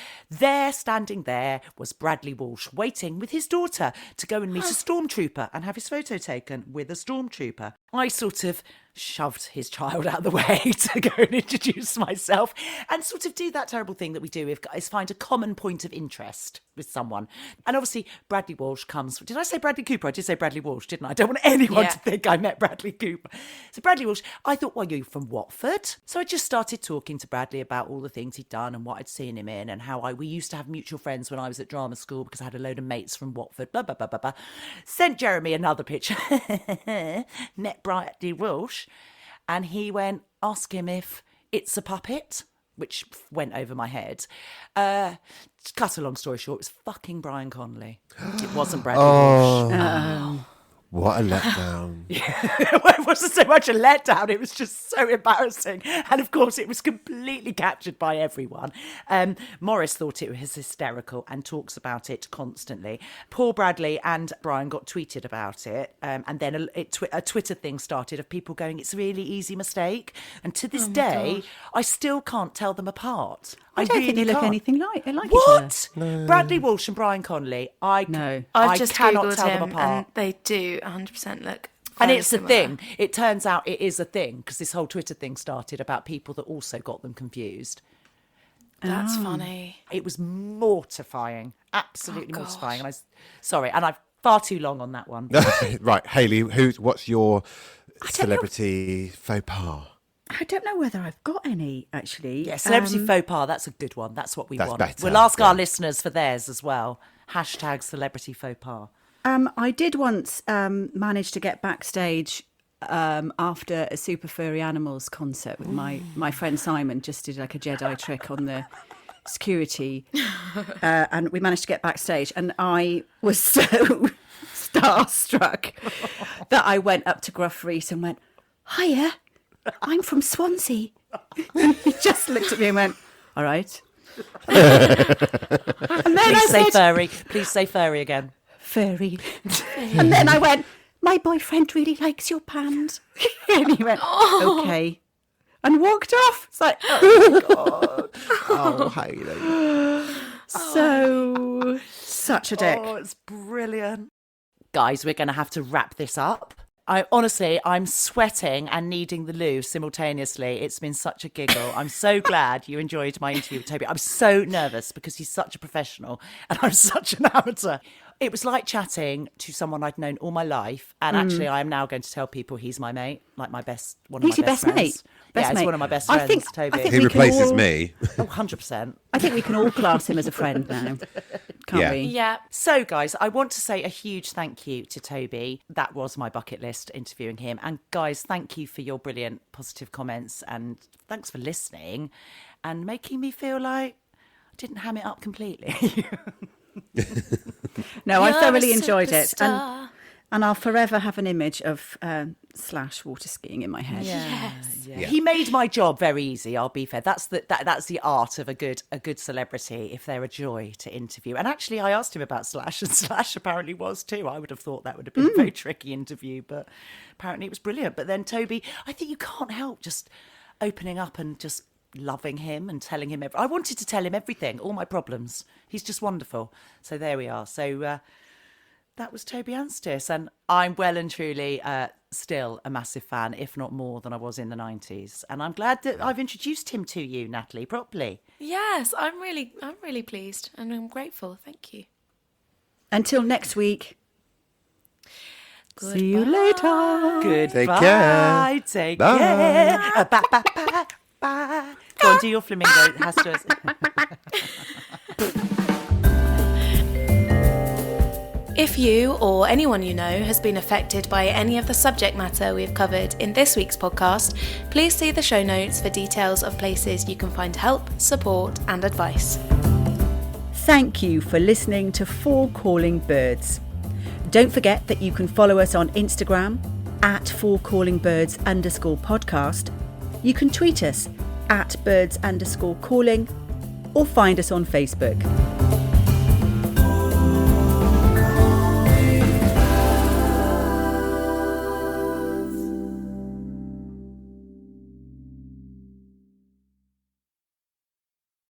S3: Standing there was Bradley Walsh waiting with his daughter to go and meet a stormtrooper and have his photo taken with a stormtrooper. I sort of shoved his child out of the way to go and introduce myself and sort of do that terrible thing that we do is find a common point of interest with someone. And obviously Bradley Walsh comes. Did I say Bradley Cooper? I did say Bradley Walsh, didn't I? I don't want anyone to think I met Bradley Cooper. So Bradley Walsh, I thought, well, you're from Watford. So I just started talking to Bradley about all the things he'd done and what I'd seen him in and how we used to have mutual friends when I was at drama school because I had a load of mates from Watford, blah, blah, blah, blah, blah. Sent Jeremy another picture. Met Bradley Walsh. And he went, ask him if it's a puppet, which went over my head. Cut a long story short, it was fucking Brian Connolly. It wasn't Bradley Walsh.
S5: What a letdown.
S3: It wasn't so much a letdown, it was just so embarrassing. And of course, it was completely captured by everyone. Morris thought it was hysterical and talks about it constantly. Poor Bradley and Brian got tweeted about it. And then a Twitter thing started of people going, it's a really easy mistake. And to this day, I still can't tell them apart.
S1: I don't think they look anything like each other.
S3: What? No. Bradley Walsh and Brian Connolly, I
S4: just
S3: cannot
S4: Googled
S3: tell them
S4: him
S3: apart.
S4: and they do 100% look
S3: And
S4: very
S3: it's
S4: similar.
S3: a thing. It turns out it is a thing because this whole Twitter thing started about people that also got them confused.
S4: That's funny.
S3: It was mortifying, absolutely mortifying.
S4: gosh.
S3: And I've far too long on that one.
S5: Right, Hayley, what's your celebrity faux pas?
S1: I don't know whether I've got any, actually.
S3: Yeah, celebrity faux pas, that's a good one. That's what we
S5: That's
S3: want.
S5: better,
S3: We'll ask our listeners for theirs as well. Hashtag celebrity faux pas.
S1: I did once manage to get backstage after a Super Furry Animals concert with my friend Simon. Just did like a Jedi trick on the security, and we managed to get backstage. And I was so starstruck that I went up to Gruff Rhys and went, "Hiya, I'm from Swansea." He just looked at me and went, "All right." And then
S3: Please say furry. Please say furry again.
S1: Furry. And then I went, "My boyfriend really likes your pants." And he went, "Okay." And walked off. It's like, oh my God.
S5: Oh, Hayley.
S1: Such a dick.
S3: Oh, it's brilliant. Guys, we're going to have to wrap this up. I'm sweating and needing the loo simultaneously. It's been such a giggle. I'm so glad you enjoyed my interview with Toby. I'm so nervous because he's such a professional and I'm such an amateur. It was like chatting to someone I'd known all my life. And actually, I am now going to tell people he's my mate, like one of my best
S1: He's your best
S3: friends.
S1: mate?
S3: He's one of my best
S1: I
S3: friends,
S1: think-
S3: Toby.
S1: I think
S5: He
S1: we can
S5: replaces
S1: all-
S5: me.
S3: Oh, 100%.
S1: I think we can all class him as a friend now. Can't
S5: Yeah.
S1: we?
S4: Yeah.
S3: So, guys, I want to say a huge thank you to Toby. That was my bucket list, interviewing him. And, guys, thank you for your brilliant positive comments and thanks for listening and making me feel like I didn't ham it up completely.
S1: No, I
S4: You're
S1: thoroughly
S4: a
S1: enjoyed it.
S4: superstar.
S1: And I'll forever have an image of Slash water skiing in my head.
S4: Yes.
S5: Yeah.
S3: He made my job very easy, I'll be fair. That's the art of a good celebrity, if they're a joy to interview. And actually, I asked him about Slash, and Slash apparently was too. I would have thought that would have been a very tricky interview, but apparently it was brilliant. But then Toby, I think you can't help just opening up and just loving him and telling him I wanted to tell him everything, all my problems. He's just wonderful. So there we are. So that was Toby Anstis, and I'm well and truly still a massive fan, if not more than I was in the 90s. And I'm glad that I've introduced him to you, Natalie, properly.
S4: Yes, I'm really pleased and I'm grateful. Thank you.
S1: Until next week. See you later.
S3: Goodbye.
S5: Take care.
S3: Take
S5: Bye.
S3: care. Bye. Bye. Bye. Bye. Go on, do your flamingo. It has to.
S4: If you or anyone you know has been affected by any of the subject matter we've covered in this week's podcast, please see the show notes for details of places you can find help, support and advice.
S1: Thank you for listening to For Calling Birds. Don't forget that you can follow us on Instagram at forcallingbirds_podcast. You can tweet us at birds_calling or find us on Facebook.